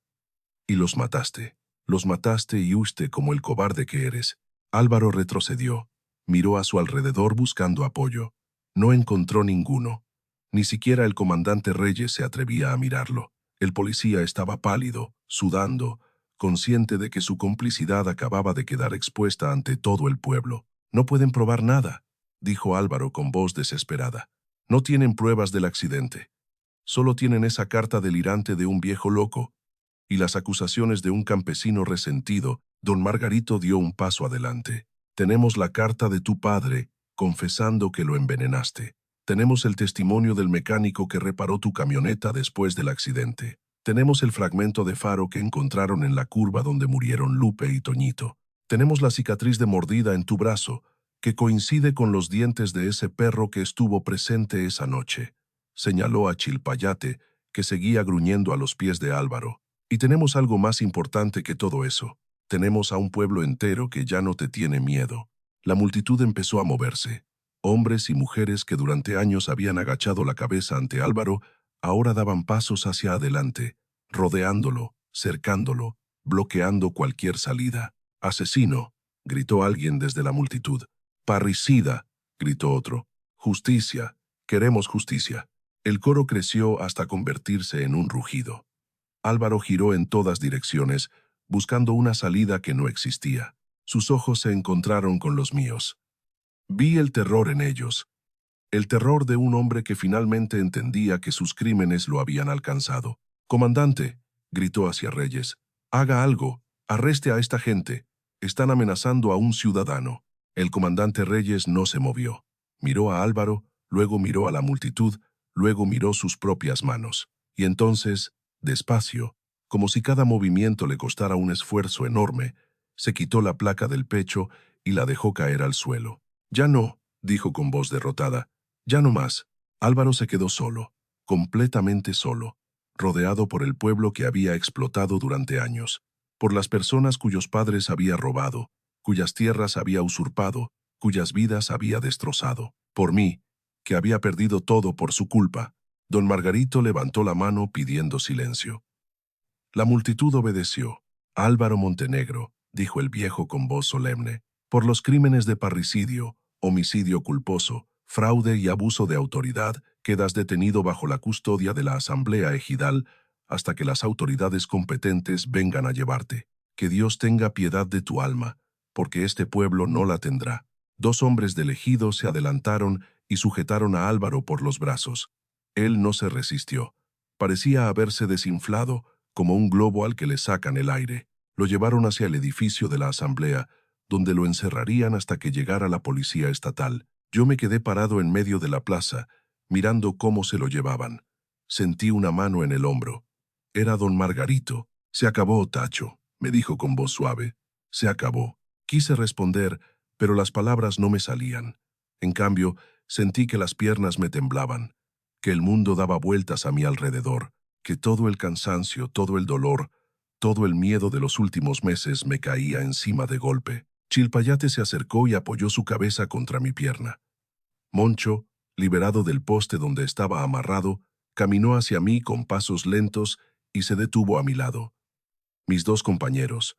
Y los mataste. Los mataste y huiste como el cobarde que eres». Álvaro retrocedió. Miró a su alrededor buscando apoyo. No encontró ninguno. Ni siquiera el comandante Reyes se atrevía a mirarlo. El policía estaba pálido, sudando, consciente de que su complicidad acababa de quedar expuesta ante todo el pueblo. «No pueden probar nada», dijo Álvaro con voz desesperada. «No tienen pruebas del accidente. Solo tienen esa carta delirante de un viejo loco y las acusaciones de un campesino resentido». Don Margarito dio un paso adelante. «Tenemos la carta de tu padre, confesando que lo envenenaste. Tenemos el testimonio del mecánico que reparó tu camioneta después del accidente. Tenemos el fragmento de faro que encontraron en la curva donde murieron Lupe y Toñito. Tenemos la cicatriz de mordida en tu brazo, que coincide con los dientes de ese perro que estuvo presente esa noche», señaló a Chilpayate, que seguía gruñendo a los pies de Álvaro. «Y tenemos algo más importante que todo eso. Tenemos a un pueblo entero que ya no te tiene miedo». La multitud empezó a moverse. Hombres y mujeres que durante años habían agachado la cabeza ante Álvaro, ahora daban pasos hacia adelante, rodeándolo, cercándolo, bloqueando cualquier salida. «Asesino», gritó alguien desde la multitud. «Parricida», gritó otro. «Justicia, queremos justicia». El coro creció hasta convertirse en un rugido. Álvaro giró en todas direcciones, buscando una salida que no existía. Sus ojos se encontraron con los míos. Vi el terror en ellos, el terror de un hombre que finalmente entendía que sus crímenes lo habían alcanzado. «Comandante», gritó hacia Reyes, «haga algo, arreste a esta gente. Están amenazando a un ciudadano». El comandante Reyes no se movió. Miró a Álvaro, luego miró a la multitud, luego miró sus propias manos. Y entonces, despacio, como si cada movimiento le costara un esfuerzo enorme, se quitó la placa del pecho y la dejó caer al suelo. «Ya no», dijo con voz derrotada, «ya no más». Álvaro se quedó solo, completamente solo, rodeado por el pueblo que había explotado durante años, por las personas cuyos padres había robado, cuyas tierras había usurpado, cuyas vidas había destrozado, por mí, que había perdido todo por su culpa. Don Margarito levantó la mano pidiendo silencio. La multitud obedeció. «Álvaro Montenegro», dijo el viejo con voz solemne, «por los crímenes de parricidio, homicidio culposo, fraude y abuso de autoridad, quedas detenido bajo la custodia de la Asamblea Ejidal hasta que las autoridades competentes vengan a llevarte. Que Dios tenga piedad de tu alma, porque este pueblo no la tendrá». Dos hombres del ejido se adelantaron y sujetaron a Álvaro por los brazos. Él no se resistió. Parecía haberse desinflado, como un globo al que le sacan el aire. Lo llevaron hacia el edificio de la Asamblea, donde lo encerrarían hasta que llegara la policía estatal. Yo me quedé parado en medio de la plaza, mirando cómo se lo llevaban. Sentí una mano en el hombro. Era don Margarito. «Se acabó, Tacho», me dijo con voz suave. «Se acabó». Quise responder, pero las palabras no me salían. En cambio, sentí que las piernas me temblaban, que el mundo daba vueltas a mi alrededor, que todo el cansancio, todo el dolor, todo el miedo de los últimos meses me caía encima de golpe. Chilpayate se acercó y apoyó su cabeza contra mi pierna. Moncho, liberado del poste donde estaba amarrado, caminó hacia mí con pasos lentos y se detuvo a mi lado. Mis dos compañeros,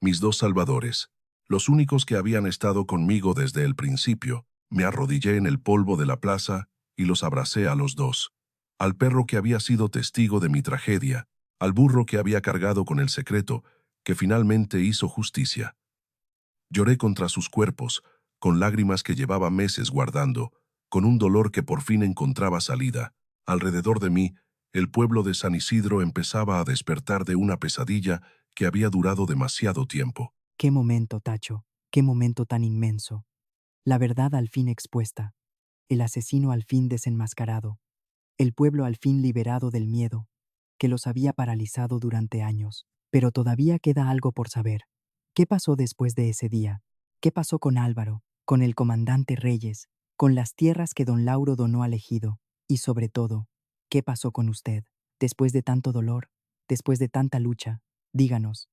mis dos salvadores, los únicos que habían estado conmigo desde el principio, me arrodillé en el polvo de la plaza y los abracé a los dos. Al perro que había sido testigo de mi tragedia, al burro que había cargado con el secreto, que finalmente hizo justicia. Lloré contra sus cuerpos, con lágrimas que llevaba meses guardando, con un dolor que por fin encontraba salida. Alrededor de mí, el pueblo de San Isidro empezaba a despertar de una pesadilla que había durado demasiado tiempo. Qué momento, Tacho, qué momento tan inmenso. La verdad al fin expuesta, el asesino al fin desenmascarado. El pueblo al fin liberado del miedo, que los había paralizado durante años. Pero todavía queda algo por saber. ¿Qué pasó después de ese día? ¿Qué pasó con Álvaro, con el comandante Reyes, con las tierras que don Lauro donó al ejido? Y sobre todo, ¿qué pasó con usted? Después de tanto dolor, después de tanta lucha, díganos,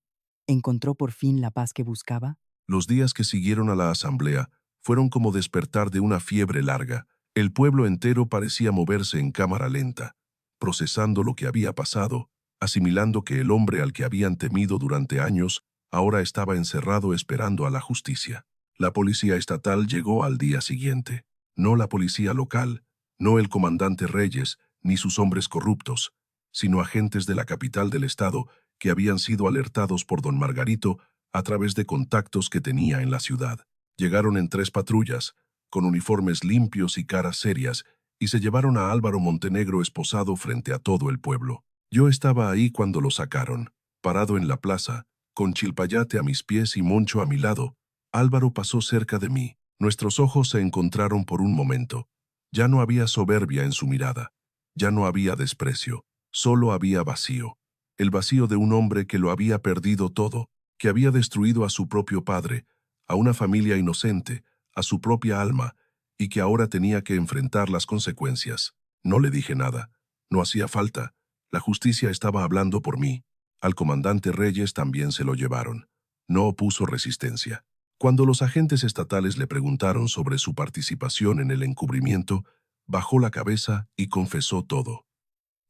¿encontró por fin la paz que buscaba? Los días que siguieron a la asamblea fueron como despertar de una fiebre larga. El pueblo entero parecía moverse en cámara lenta, procesando lo que había pasado, asimilando que el hombre al que habían temido durante años ahora estaba encerrado esperando a la justicia. La policía estatal llegó al día siguiente. No la policía local, no el comandante Reyes, ni sus hombres corruptos, sino agentes de la capital del estado que habían sido alertados por don Margarito a través de contactos que tenía en la ciudad. Llegaron en 3 patrullas, con uniformes limpios y caras serias, y se llevaron a Álvaro Montenegro esposado frente a todo el pueblo. Yo estaba ahí cuando lo sacaron, parado en la plaza, con Chilpayate a mis pies y Moncho a mi lado. Álvaro pasó cerca de mí. Nuestros ojos se encontraron por un momento. Ya no había soberbia en su mirada. Ya no había desprecio. Solo había vacío. El vacío de un hombre que lo había perdido todo, que había destruido a su propio padre, a una familia inocente, a su propia alma, y que ahora tenía que enfrentar las consecuencias. No le dije nada. No hacía falta. La justicia estaba hablando por mí. Al comandante Reyes también se lo llevaron. No opuso resistencia. Cuando los agentes estatales le preguntaron sobre su participación en el encubrimiento, bajó la cabeza y confesó todo.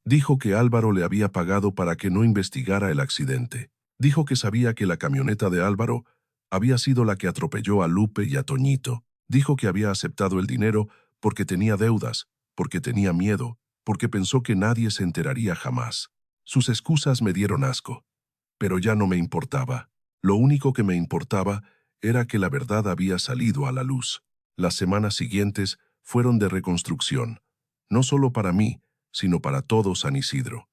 Dijo que Álvaro le había pagado para que no investigara el accidente. Dijo que sabía que la camioneta de Álvaro había sido la que atropelló a Lupe y a Toñito. Dijo que había aceptado el dinero porque tenía deudas, porque tenía miedo, porque pensó que nadie se enteraría jamás. Sus excusas me dieron asco, pero ya no me importaba. Lo único que me importaba era que la verdad había salido a la luz. Las semanas siguientes fueron de reconstrucción, no solo para mí, sino para todo San Isidro.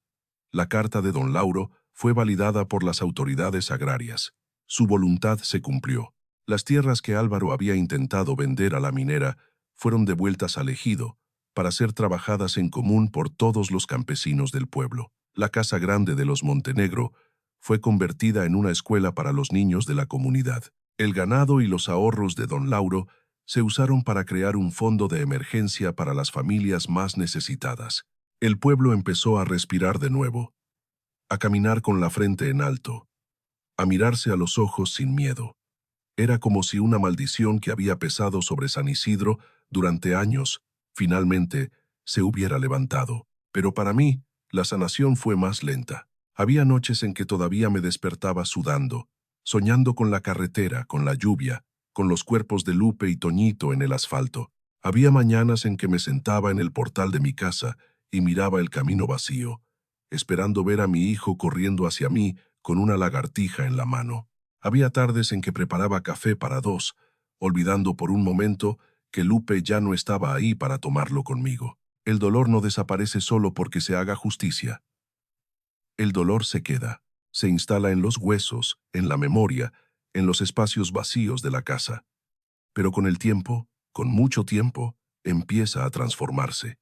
La carta de don Lauro fue validada por las autoridades agrarias. Su voluntad se cumplió. Las tierras que Álvaro había intentado vender a la minera fueron devueltas al ejido para ser trabajadas en común por todos los campesinos del pueblo. La casa grande de los Montenegro fue convertida en una escuela para los niños de la comunidad. El ganado y los ahorros de don Lauro se usaron para crear un fondo de emergencia para las familias más necesitadas. El pueblo empezó a respirar de nuevo, a caminar con la frente en alto, a mirarse a los ojos sin miedo. Era como si una maldición que había pesado sobre San Isidro durante años, finalmente, se hubiera levantado. Pero para mí, la sanación fue más lenta. Había noches en que todavía me despertaba sudando, soñando con la carretera, con la lluvia, con los cuerpos de Lupe y Toñito en el asfalto. Había mañanas en que me sentaba en el portal de mi casa y miraba el camino vacío, esperando ver a mi hijo corriendo hacia mí con una lagartija en la mano. Había tardes en que preparaba café para 2, olvidando por un momento que Lupe ya no estaba ahí para tomarlo conmigo. El dolor no desaparece solo porque se haga justicia. El dolor se queda, se instala en los huesos, en la memoria, en los espacios vacíos de la casa. Pero con el tiempo, con mucho tiempo, empieza a transformarse.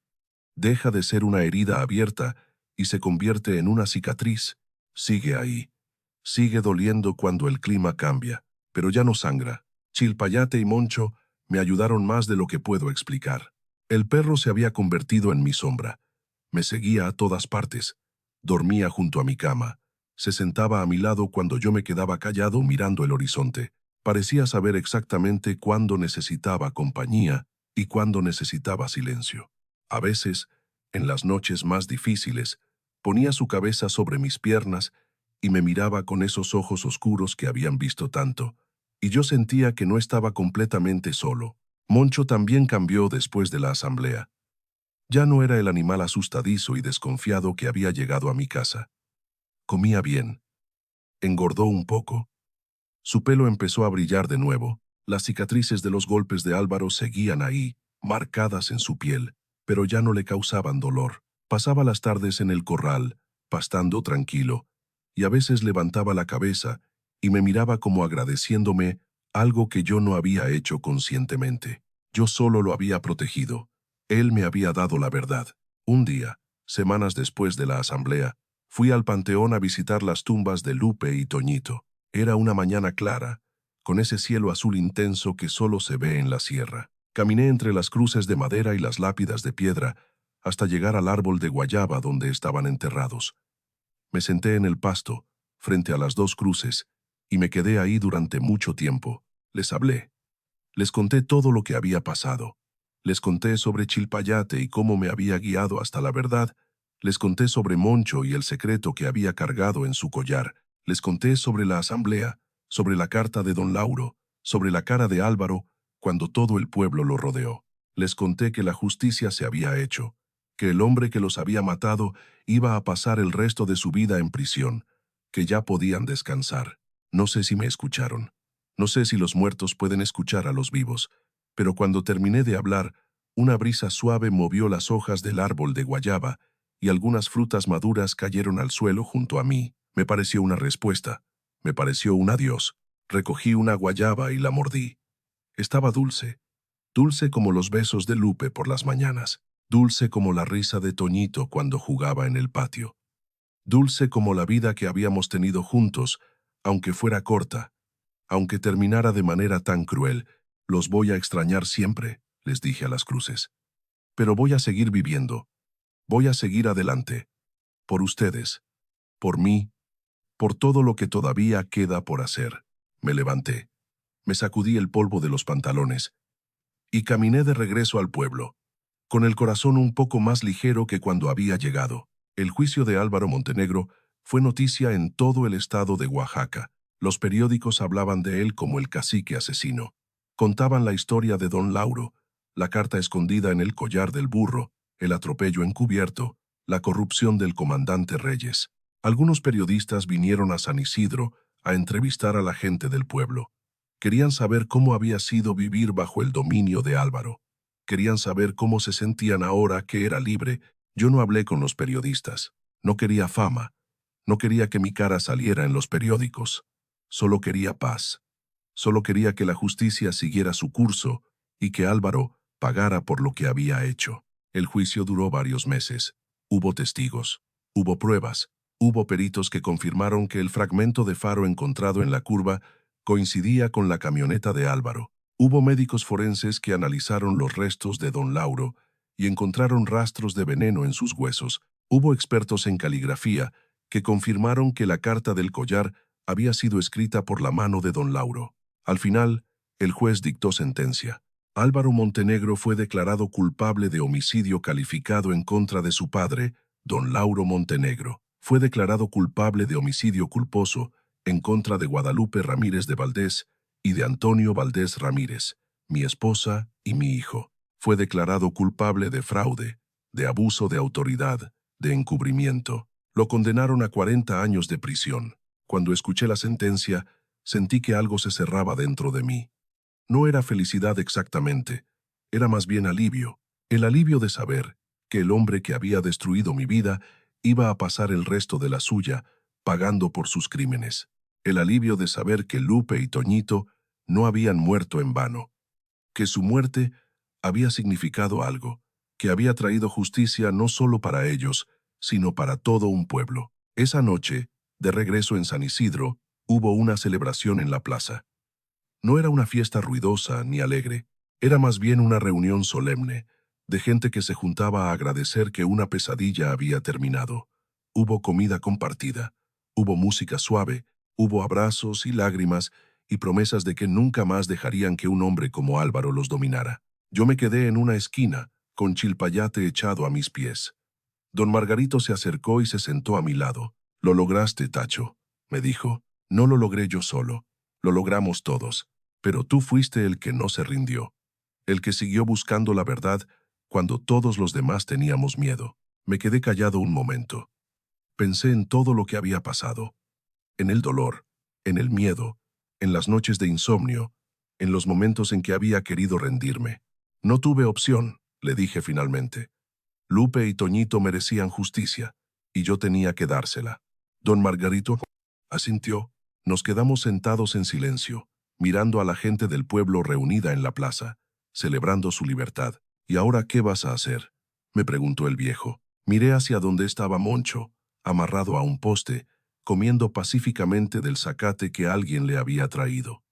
Deja de ser una herida abierta y se convierte en una cicatriz. Sigue ahí. Sigue doliendo cuando el clima cambia, pero ya no sangra. Chilpayate y Moncho me ayudaron más de lo que puedo explicar. El perro se había convertido en mi sombra. Me seguía a todas partes. Dormía junto a mi cama. Se sentaba a mi lado cuando yo me quedaba callado mirando el horizonte. Parecía saber exactamente cuándo necesitaba compañía y cuándo necesitaba silencio. A veces, en las noches más difíciles, ponía su cabeza sobre mis piernas y me miraba con esos ojos oscuros que habían visto tanto, y yo sentía que no estaba completamente solo. Moncho también cambió después de la asamblea. Ya no era el animal asustadizo y desconfiado que había llegado a mi casa. Comía bien. Engordó un poco. Su pelo empezó a brillar de nuevo. Las cicatrices de los golpes de Álvaro seguían ahí, marcadas en su piel, pero ya no le causaban dolor. Pasaba las tardes en el corral, pastando tranquilo, y a veces levantaba la cabeza y me miraba como agradeciéndome algo que yo no había hecho conscientemente. Yo solo lo había protegido. Él me había dado la verdad. Un día, semanas después de la asamblea, fui al panteón a visitar las tumbas de Lupe y Toñito. Era una mañana clara, con ese cielo azul intenso que solo se ve en la sierra. Caminé entre las cruces de madera y las lápidas de piedra hasta llegar al árbol de guayaba donde estaban enterrados. Me senté en el pasto, frente a las dos cruces, y me quedé ahí durante mucho tiempo. Les hablé. Les conté todo lo que había pasado. Les conté sobre Chilpayate y cómo me había guiado hasta la verdad. Les conté sobre Moncho y el secreto que había cargado en su collar. Les conté sobre la asamblea, sobre la carta de don Lauro, sobre la cara de Álvaro, cuando todo el pueblo lo rodeó. Les conté que la justicia se había hecho, que el hombre que los había matado iba a pasar el resto de su vida en prisión, que ya podían descansar. No sé si me escucharon. No sé si los muertos pueden escuchar a los vivos, pero cuando terminé de hablar, una brisa suave movió las hojas del árbol de guayaba y algunas frutas maduras cayeron al suelo junto a mí. Me pareció una respuesta, me pareció un adiós. Recogí una guayaba y la mordí. Estaba dulce, dulce como los besos de Lupe por las mañanas, dulce como la risa de Toñito cuando jugaba en el patio, dulce como la vida que habíamos tenido juntos, aunque fuera corta, aunque terminara de manera tan cruel. Los voy a extrañar siempre, les dije a las cruces. Pero voy a seguir viviendo, voy a seguir adelante, por ustedes, por mí, por todo lo que todavía queda por hacer. Me levanté, me sacudí el polvo de los pantalones y caminé de regreso al pueblo, con el corazón un poco más ligero que cuando había llegado. El juicio de Álvaro Montenegro fue noticia en todo el estado de Oaxaca. Los periódicos hablaban de él como el cacique asesino. Contaban la historia de don Lauro, la carta escondida en el collar del burro, el atropello encubierto, la corrupción del comandante Reyes. Algunos periodistas vinieron a San Isidro a entrevistar a la gente del pueblo. Querían saber cómo había sido vivir bajo el dominio de Álvaro. Querían saber cómo se sentían ahora que era libre. Yo no hablé con los periodistas. No quería fama. No quería que mi cara saliera en los periódicos. Solo quería paz. Solo quería que la justicia siguiera su curso y que Álvaro pagara por lo que había hecho. El juicio duró varios meses. Hubo testigos. Hubo pruebas. Hubo peritos que confirmaron que el fragmento de faro encontrado en la curva coincidía con la camioneta de Álvaro. Hubo médicos forenses que analizaron los restos de don Lauro y encontraron rastros de veneno en sus huesos. Hubo expertos en caligrafía que confirmaron que la carta del collar había sido escrita por la mano de don Lauro. Al final, el juez dictó sentencia. Álvaro Montenegro fue declarado culpable de homicidio calificado en contra de su padre, don Lauro Montenegro. Fue declarado culpable de homicidio culposo en contra de Guadalupe Ramírez de Valdés y de Antonio Valdés Ramírez, mi esposa y mi hijo. Fue declarado culpable de fraude, de abuso de autoridad, de encubrimiento. Lo condenaron a 40 años de prisión. Cuando escuché la sentencia, sentí que algo se cerraba dentro de mí. No era felicidad exactamente, era más bien alivio. El alivio de saber que el hombre que había destruido mi vida iba a pasar el resto de la suya, pagando por sus crímenes. El alivio de saber que Lupe y Toñito no habían muerto en vano, que su muerte había significado algo, que había traído justicia no solo para ellos, sino para todo un pueblo. Esa noche, de regreso en San Isidro, hubo una celebración en la plaza. No era una fiesta ruidosa ni alegre, era más bien una reunión solemne, de gente que se juntaba a agradecer que una pesadilla había terminado. Hubo comida compartida, hubo música suave, hubo abrazos y lágrimas y promesas de que nunca más dejarían que un hombre como Álvaro los dominara. Yo me quedé en una esquina, con Chilpayate echado a mis pies. Don Margarito se acercó y se sentó a mi lado. «Lo lograste, Tacho», me dijo. «No lo logré yo solo. Lo logramos todos. Pero tú fuiste el que no se rindió, el que siguió buscando la verdad cuando todos los demás teníamos miedo». Me quedé callado un momento. Pensé en todo lo que había pasado, en el dolor, en el miedo, en las noches de insomnio, en los momentos en que había querido rendirme. No tuve opción, le dije finalmente. Lupe y Toñito merecían justicia, y yo tenía que dársela. Don Margarito asintió. Nos quedamos sentados en silencio, mirando a la gente del pueblo reunida en la plaza, celebrando su libertad. «¿Y ahora qué vas a hacer?», me preguntó el viejo. Miré hacia donde estaba Moncho, amarrado a un poste, comiendo pacíficamente del zacate que alguien le había traído.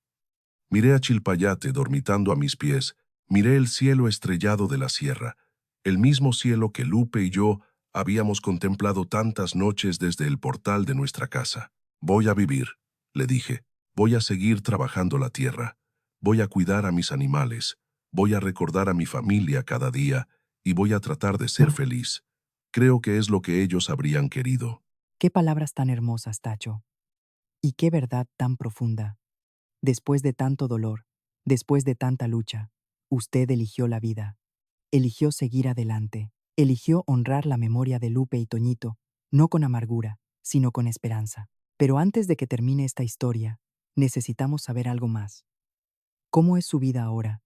Miré a Chilpayate dormitando a mis pies, miré el cielo estrellado de la sierra, el mismo cielo que Lupe y yo habíamos contemplado tantas noches desde el portal de nuestra casa. Voy a vivir, le dije, voy a seguir trabajando la tierra, voy a cuidar a mis animales, voy a recordar a mi familia cada día y voy a tratar de ser feliz. Creo que es lo que ellos habrían querido. Qué palabras tan hermosas, Tacho. Y qué verdad tan profunda. Después de tanto dolor, después de tanta lucha, usted eligió la vida. Eligió seguir adelante. Eligió honrar la memoria de Lupe y Toñito, no con amargura, sino con esperanza. Pero antes de que termine esta historia, necesitamos saber algo más. ¿Cómo es su vida ahora?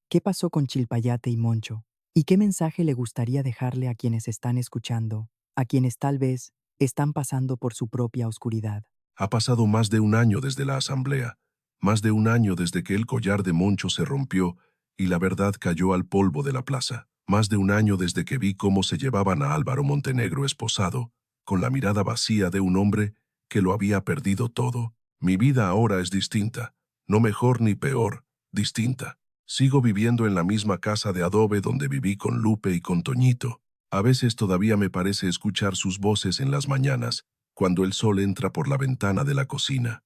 ¿Qué pasó con Chilpayate y Moncho? ¿Y qué mensaje le gustaría dejarle a quienes están escuchando, a quienes tal vez están pasando por su propia oscuridad? Ha pasado más de un año desde la asamblea, más de un año desde que el collar de Moncho se rompió y la verdad cayó al polvo de la plaza, más de un año desde que vi cómo se llevaban a Álvaro Montenegro esposado, con la mirada vacía de un hombre que lo había perdido todo. Mi vida ahora es distinta, no mejor ni peor, distinta. Sigo viviendo en la misma casa de adobe donde viví con Lupe y con Toñito. A veces todavía me parece escuchar sus voces en las mañanas, cuando el sol entra por la ventana de la cocina.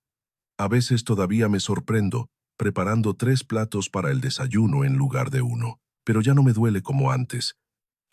A veces todavía me sorprendo, preparando 3 platos para el desayuno en lugar de uno. Pero ya no me duele como antes.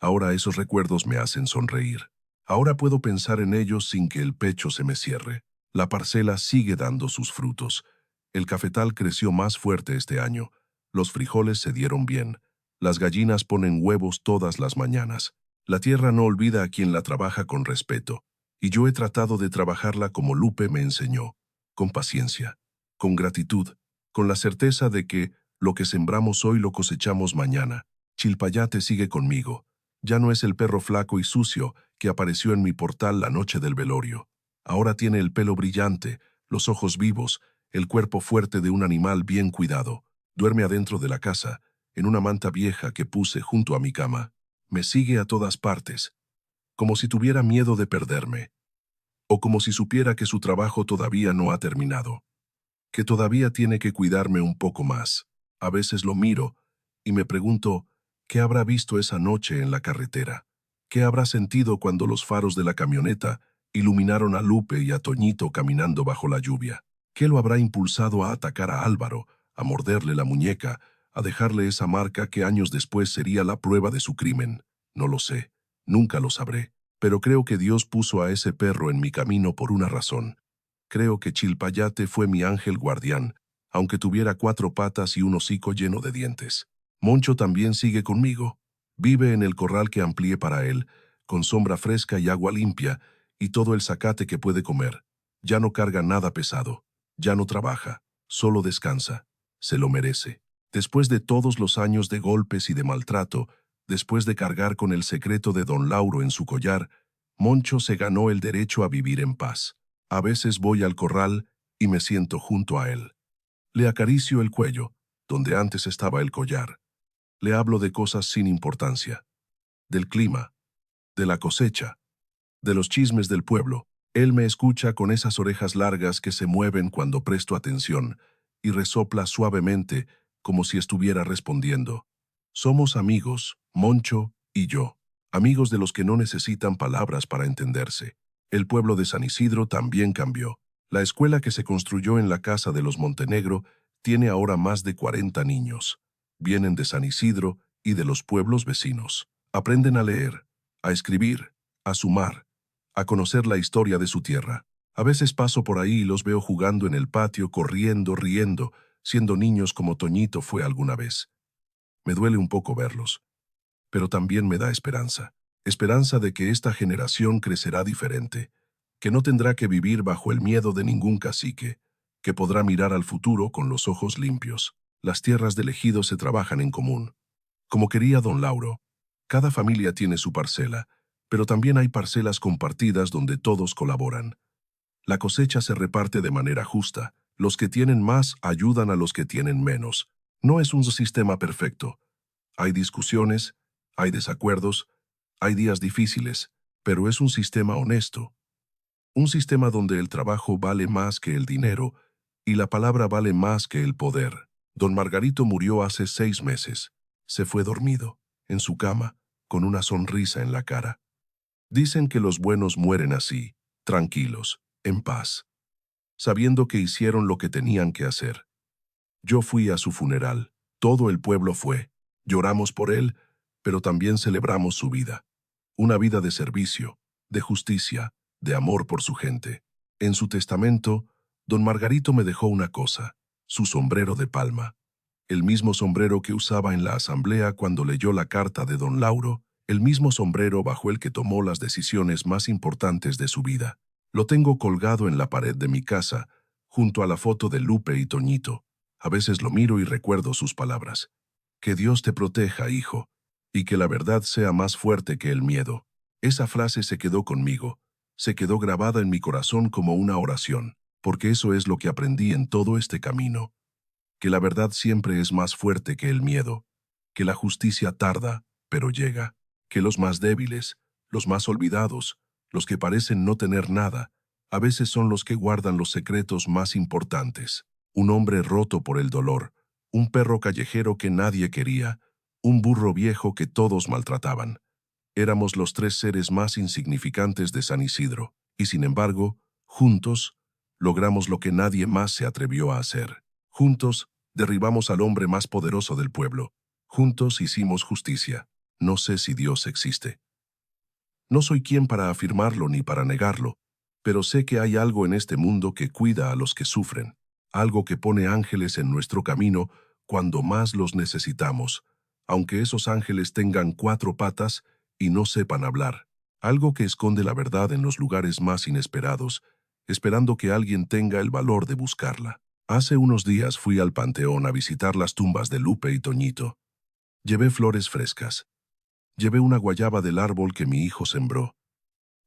Ahora esos recuerdos me hacen sonreír. Ahora puedo pensar en ellos sin que el pecho se me cierre. La parcela sigue dando sus frutos. El cafetal creció más fuerte este año. Los frijoles se dieron bien. Las gallinas ponen huevos todas las mañanas. La tierra no olvida a quien la trabaja con respeto. Y yo he tratado de trabajarla como Lupe me enseñó, con paciencia, con gratitud, con la certeza de que lo que sembramos hoy lo cosechamos mañana. Chilpayate sigue conmigo. Ya no es el perro flaco y sucio que apareció en mi portal la noche del velorio. Ahora tiene el pelo brillante, los ojos vivos, el cuerpo fuerte de un animal bien cuidado. Duerme adentro de la casa, en una manta vieja que puse junto a mi cama. Me sigue a todas partes, como si tuviera miedo de perderme, o como si supiera que su trabajo todavía no ha terminado, que todavía tiene que cuidarme un poco más. A veces lo miro y me pregunto, ¿qué habrá visto esa noche en la carretera? ¿Qué habrá sentido cuando los faros de la camioneta iluminaron a Lupe y a Toñito caminando bajo la lluvia? ¿Qué lo habrá impulsado a atacar a Álvaro, a morderle la muñeca, a dejarle esa marca que años después sería la prueba de su crimen? No lo sé, nunca lo sabré, pero creo que Dios puso a ese perro en mi camino por una razón. Creo que Chilpayate fue mi ángel guardián, aunque tuviera 4 patas y un hocico lleno de dientes. Moncho también sigue conmigo. Vive en el corral que amplié para él, con sombra fresca y agua limpia, y todo el zacate que puede comer. Ya no carga nada pesado. Ya no trabaja. Solo descansa. Se lo merece. Después de todos los años de golpes y de maltrato, después de cargar con el secreto de don Lauro en su collar, Moncho se ganó el derecho a vivir en paz. A veces voy al corral y me siento junto a él. Le acaricio el cuello, donde antes estaba el collar. Le hablo de cosas sin importancia, del clima, de la cosecha, de los chismes del pueblo. Él me escucha con esas orejas largas que se mueven cuando presto atención y resopla suavemente como si estuviera respondiendo. Somos amigos, Moncho y yo, amigos de los que no necesitan palabras para entenderse. El pueblo de San Isidro también cambió. La escuela que se construyó en la casa de los Montenegro tiene ahora más de 40 niños. Vienen de San Isidro y de los pueblos vecinos. Aprenden a leer, a escribir, a sumar, a conocer la historia de su tierra. A veces paso por ahí y los veo jugando en el patio, corriendo, riendo, siendo niños como Toñito fue alguna vez. Me duele un poco verlos, pero también me da esperanza. Esperanza de que esta generación crecerá diferente, que no tendrá que vivir bajo el miedo de ningún cacique, que podrá mirar al futuro con los ojos limpios. Las tierras del ejido se trabajan en común. Como quería don Lauro, cada familia tiene su parcela, pero también hay parcelas compartidas donde todos colaboran. La cosecha se reparte de manera justa. Los que tienen más ayudan a los que tienen menos. No es un sistema perfecto. Hay discusiones, hay desacuerdos, Hay días difíciles, pero es un sistema honesto. Un sistema donde el trabajo vale más que el dinero y la palabra vale más que el poder. Don Margarito murió hace 6 meses. Se fue dormido, en su cama, con una sonrisa en la cara. Dicen que los buenos mueren así, tranquilos, en paz, sabiendo que hicieron lo que tenían que hacer. Yo fui a su funeral. Todo el pueblo fue. Lloramos por él, pero también celebramos su vida. Una vida de servicio, de justicia, de amor por su gente. En su testamento, don Margarito me dejó una cosa, su sombrero de palma. El mismo sombrero que usaba en la asamblea cuando leyó la carta de don Lauro, el mismo sombrero bajo el que tomó las decisiones más importantes de su vida. Lo tengo colgado en la pared de mi casa, junto a la foto de Lupe y Toñito. A veces lo miro y recuerdo sus palabras. Que Dios te proteja, hijo, y que la verdad sea más fuerte que el miedo. Esa frase se quedó conmigo, se quedó grabada en mi corazón como una oración, porque eso es lo que aprendí en todo este camino. Que la verdad siempre es más fuerte que el miedo, que la justicia tarda, pero llega, que los más débiles, los más olvidados, los que parecen no tener nada, a veces son los que guardan los secretos más importantes. Un hombre roto por el dolor, un perro callejero que nadie quería, un burro viejo que todos maltrataban. Éramos los 3 seres más insignificantes de San Isidro, y sin embargo, juntos, logramos lo que nadie más se atrevió a hacer. Juntos, derribamos al hombre más poderoso del pueblo. Juntos hicimos justicia. No sé si Dios existe. No soy quien para afirmarlo ni para negarlo, pero sé que hay algo en este mundo que cuida a los que sufren, algo que pone ángeles en nuestro camino cuando más los necesitamos, aunque esos ángeles tengan 4 patas y no sepan hablar, algo que esconde la verdad en los lugares más inesperados, esperando que alguien tenga el valor de buscarla. Hace unos días fui al panteón a visitar las tumbas de Lupe y Toñito. Llevé flores frescas. Llevé una guayaba del árbol que mi hijo sembró.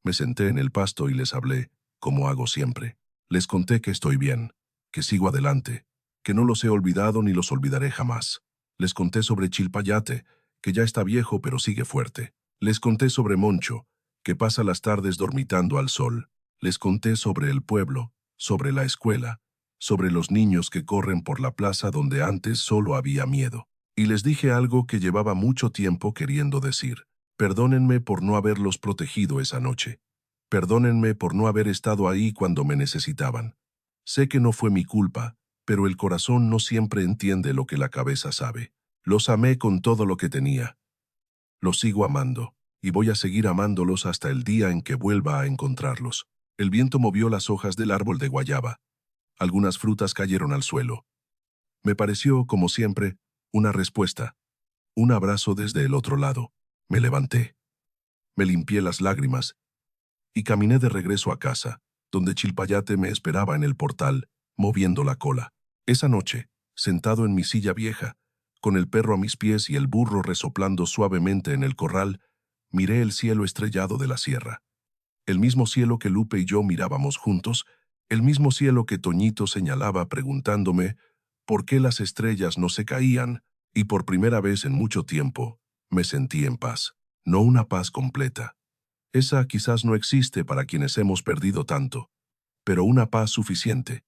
Me senté en el pasto y les hablé, como hago siempre. Les conté que estoy bien, que sigo adelante, que no los he olvidado ni los olvidaré jamás. Les conté sobre Chilpayate, que ya está viejo pero sigue fuerte. Les conté sobre Moncho, que pasa las tardes dormitando al sol. Les conté sobre el pueblo, sobre la escuela, sobre los niños que corren por la plaza donde antes solo había miedo. Y les dije algo que llevaba mucho tiempo queriendo decir. Perdónenme por no haberlos protegido esa noche. Perdónenme por no haber estado ahí cuando me necesitaban. Sé que no fue mi culpa, pero el corazón no siempre entiende lo que la cabeza sabe. Los amé con todo lo que tenía. Los sigo amando, y voy a seguir amándolos hasta el día en que vuelva a encontrarlos. El viento movió las hojas del árbol de guayaba. Algunas frutas cayeron al suelo. Me pareció, como siempre, una respuesta. Un abrazo desde el otro lado. Me levanté. Me limpié las lágrimas y caminé de regreso a casa, donde Chilpayate me esperaba en el portal, moviendo la cola. Esa noche, sentado en mi silla vieja, con el perro a mis pies y el burro resoplando suavemente en el corral, miré el cielo estrellado de la sierra. El mismo cielo que Lupe y yo mirábamos juntos, el mismo cielo que Toñito señalaba preguntándome por qué las estrellas no se caían, y por primera vez en mucho tiempo me sentí en paz, no una paz completa. Esa quizás no existe para quienes hemos perdido tanto, pero una paz suficiente,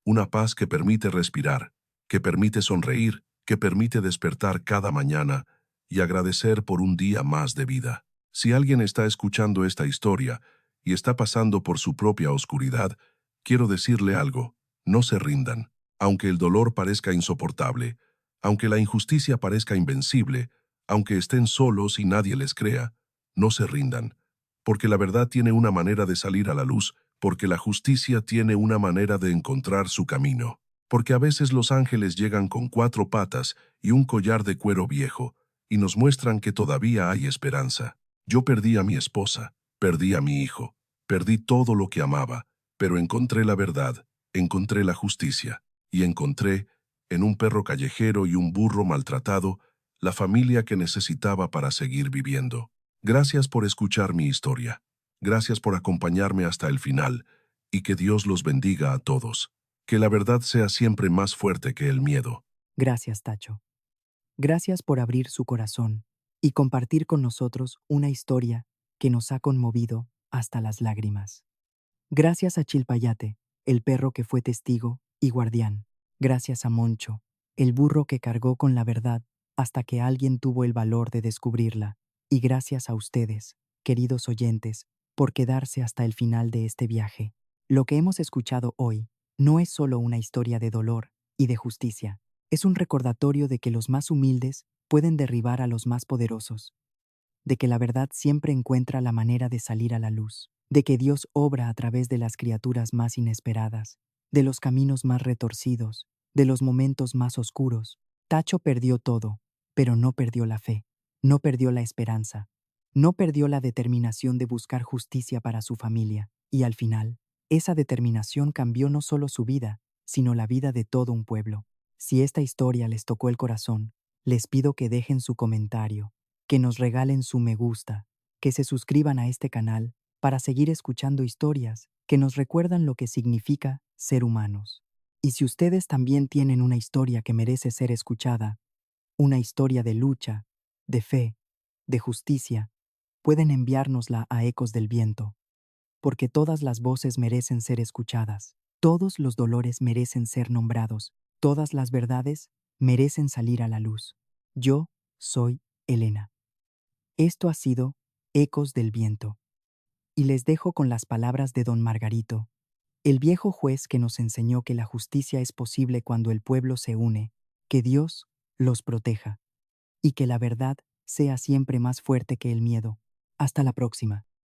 una paz que permite respirar, que permite sonreír, que permite despertar cada mañana y agradecer por un día más de vida. Si alguien está escuchando esta historia y está pasando por su propia oscuridad, quiero decirle algo: no se rindan. Aunque el dolor parezca insoportable, aunque la injusticia parezca invencible, aunque estén solos y nadie les crea, no se rindan, porque la verdad tiene una manera de salir a la luz, porque la justicia tiene una manera de encontrar su camino, porque a veces los ángeles llegan con 4 patas y un collar de cuero viejo, y nos muestran que todavía hay esperanza. Yo perdí a mi esposa, perdí a mi hijo, perdí todo lo que amaba, pero encontré la verdad, encontré la justicia, y encontré, en un perro callejero y un burro maltratado, la familia que necesitaba para seguir viviendo. Gracias por escuchar mi historia. Gracias por acompañarme hasta el final, y que Dios los bendiga a todos. Que la verdad sea siempre más fuerte que el miedo. Gracias, Tacho. Gracias por abrir su corazón, y compartir con nosotros una historia que nos ha conmovido hasta las lágrimas. Gracias a Chilpayate, el perro que fue testigo y guardián. Gracias a Moncho, el burro que cargó con la verdad hasta que alguien tuvo el valor de descubrirla. Y gracias a ustedes, queridos oyentes, por quedarse hasta el final de este viaje. Lo que hemos escuchado hoy no es solo una historia de dolor y de justicia, es un recordatorio de que los más humildes pueden derribar a los más poderosos, de que la verdad siempre encuentra la manera de salir a la luz, de que Dios obra a través de las criaturas más inesperadas, de los caminos más retorcidos, de los momentos más oscuros. Tacho perdió todo, pero no perdió la fe, no perdió la esperanza, no perdió la determinación de buscar justicia para su familia, y al final, esa determinación cambió no solo su vida, sino la vida de todo un pueblo. Si esta historia les tocó el corazón, les pido que dejen su comentario, que nos regalen su me gusta, que se suscriban a este canal para seguir escuchando historias que nos recuerdan lo que significa ser humanos. Y si ustedes también tienen una historia que merece ser escuchada, una historia de lucha, de fe, de justicia, pueden enviárnosla a Ecos del Viento, porque todas las voces merecen ser escuchadas, todos los dolores merecen ser nombrados, todas las verdades merecen salir a la luz. Yo soy Elena. Esto ha sido Ecos del Viento, y les dejo con las palabras de don Margarito, el viejo juez que nos enseñó que la justicia es posible cuando el pueblo se une, que Dios los proteja, y que la verdad sea siempre más fuerte que el miedo. Hasta la próxima.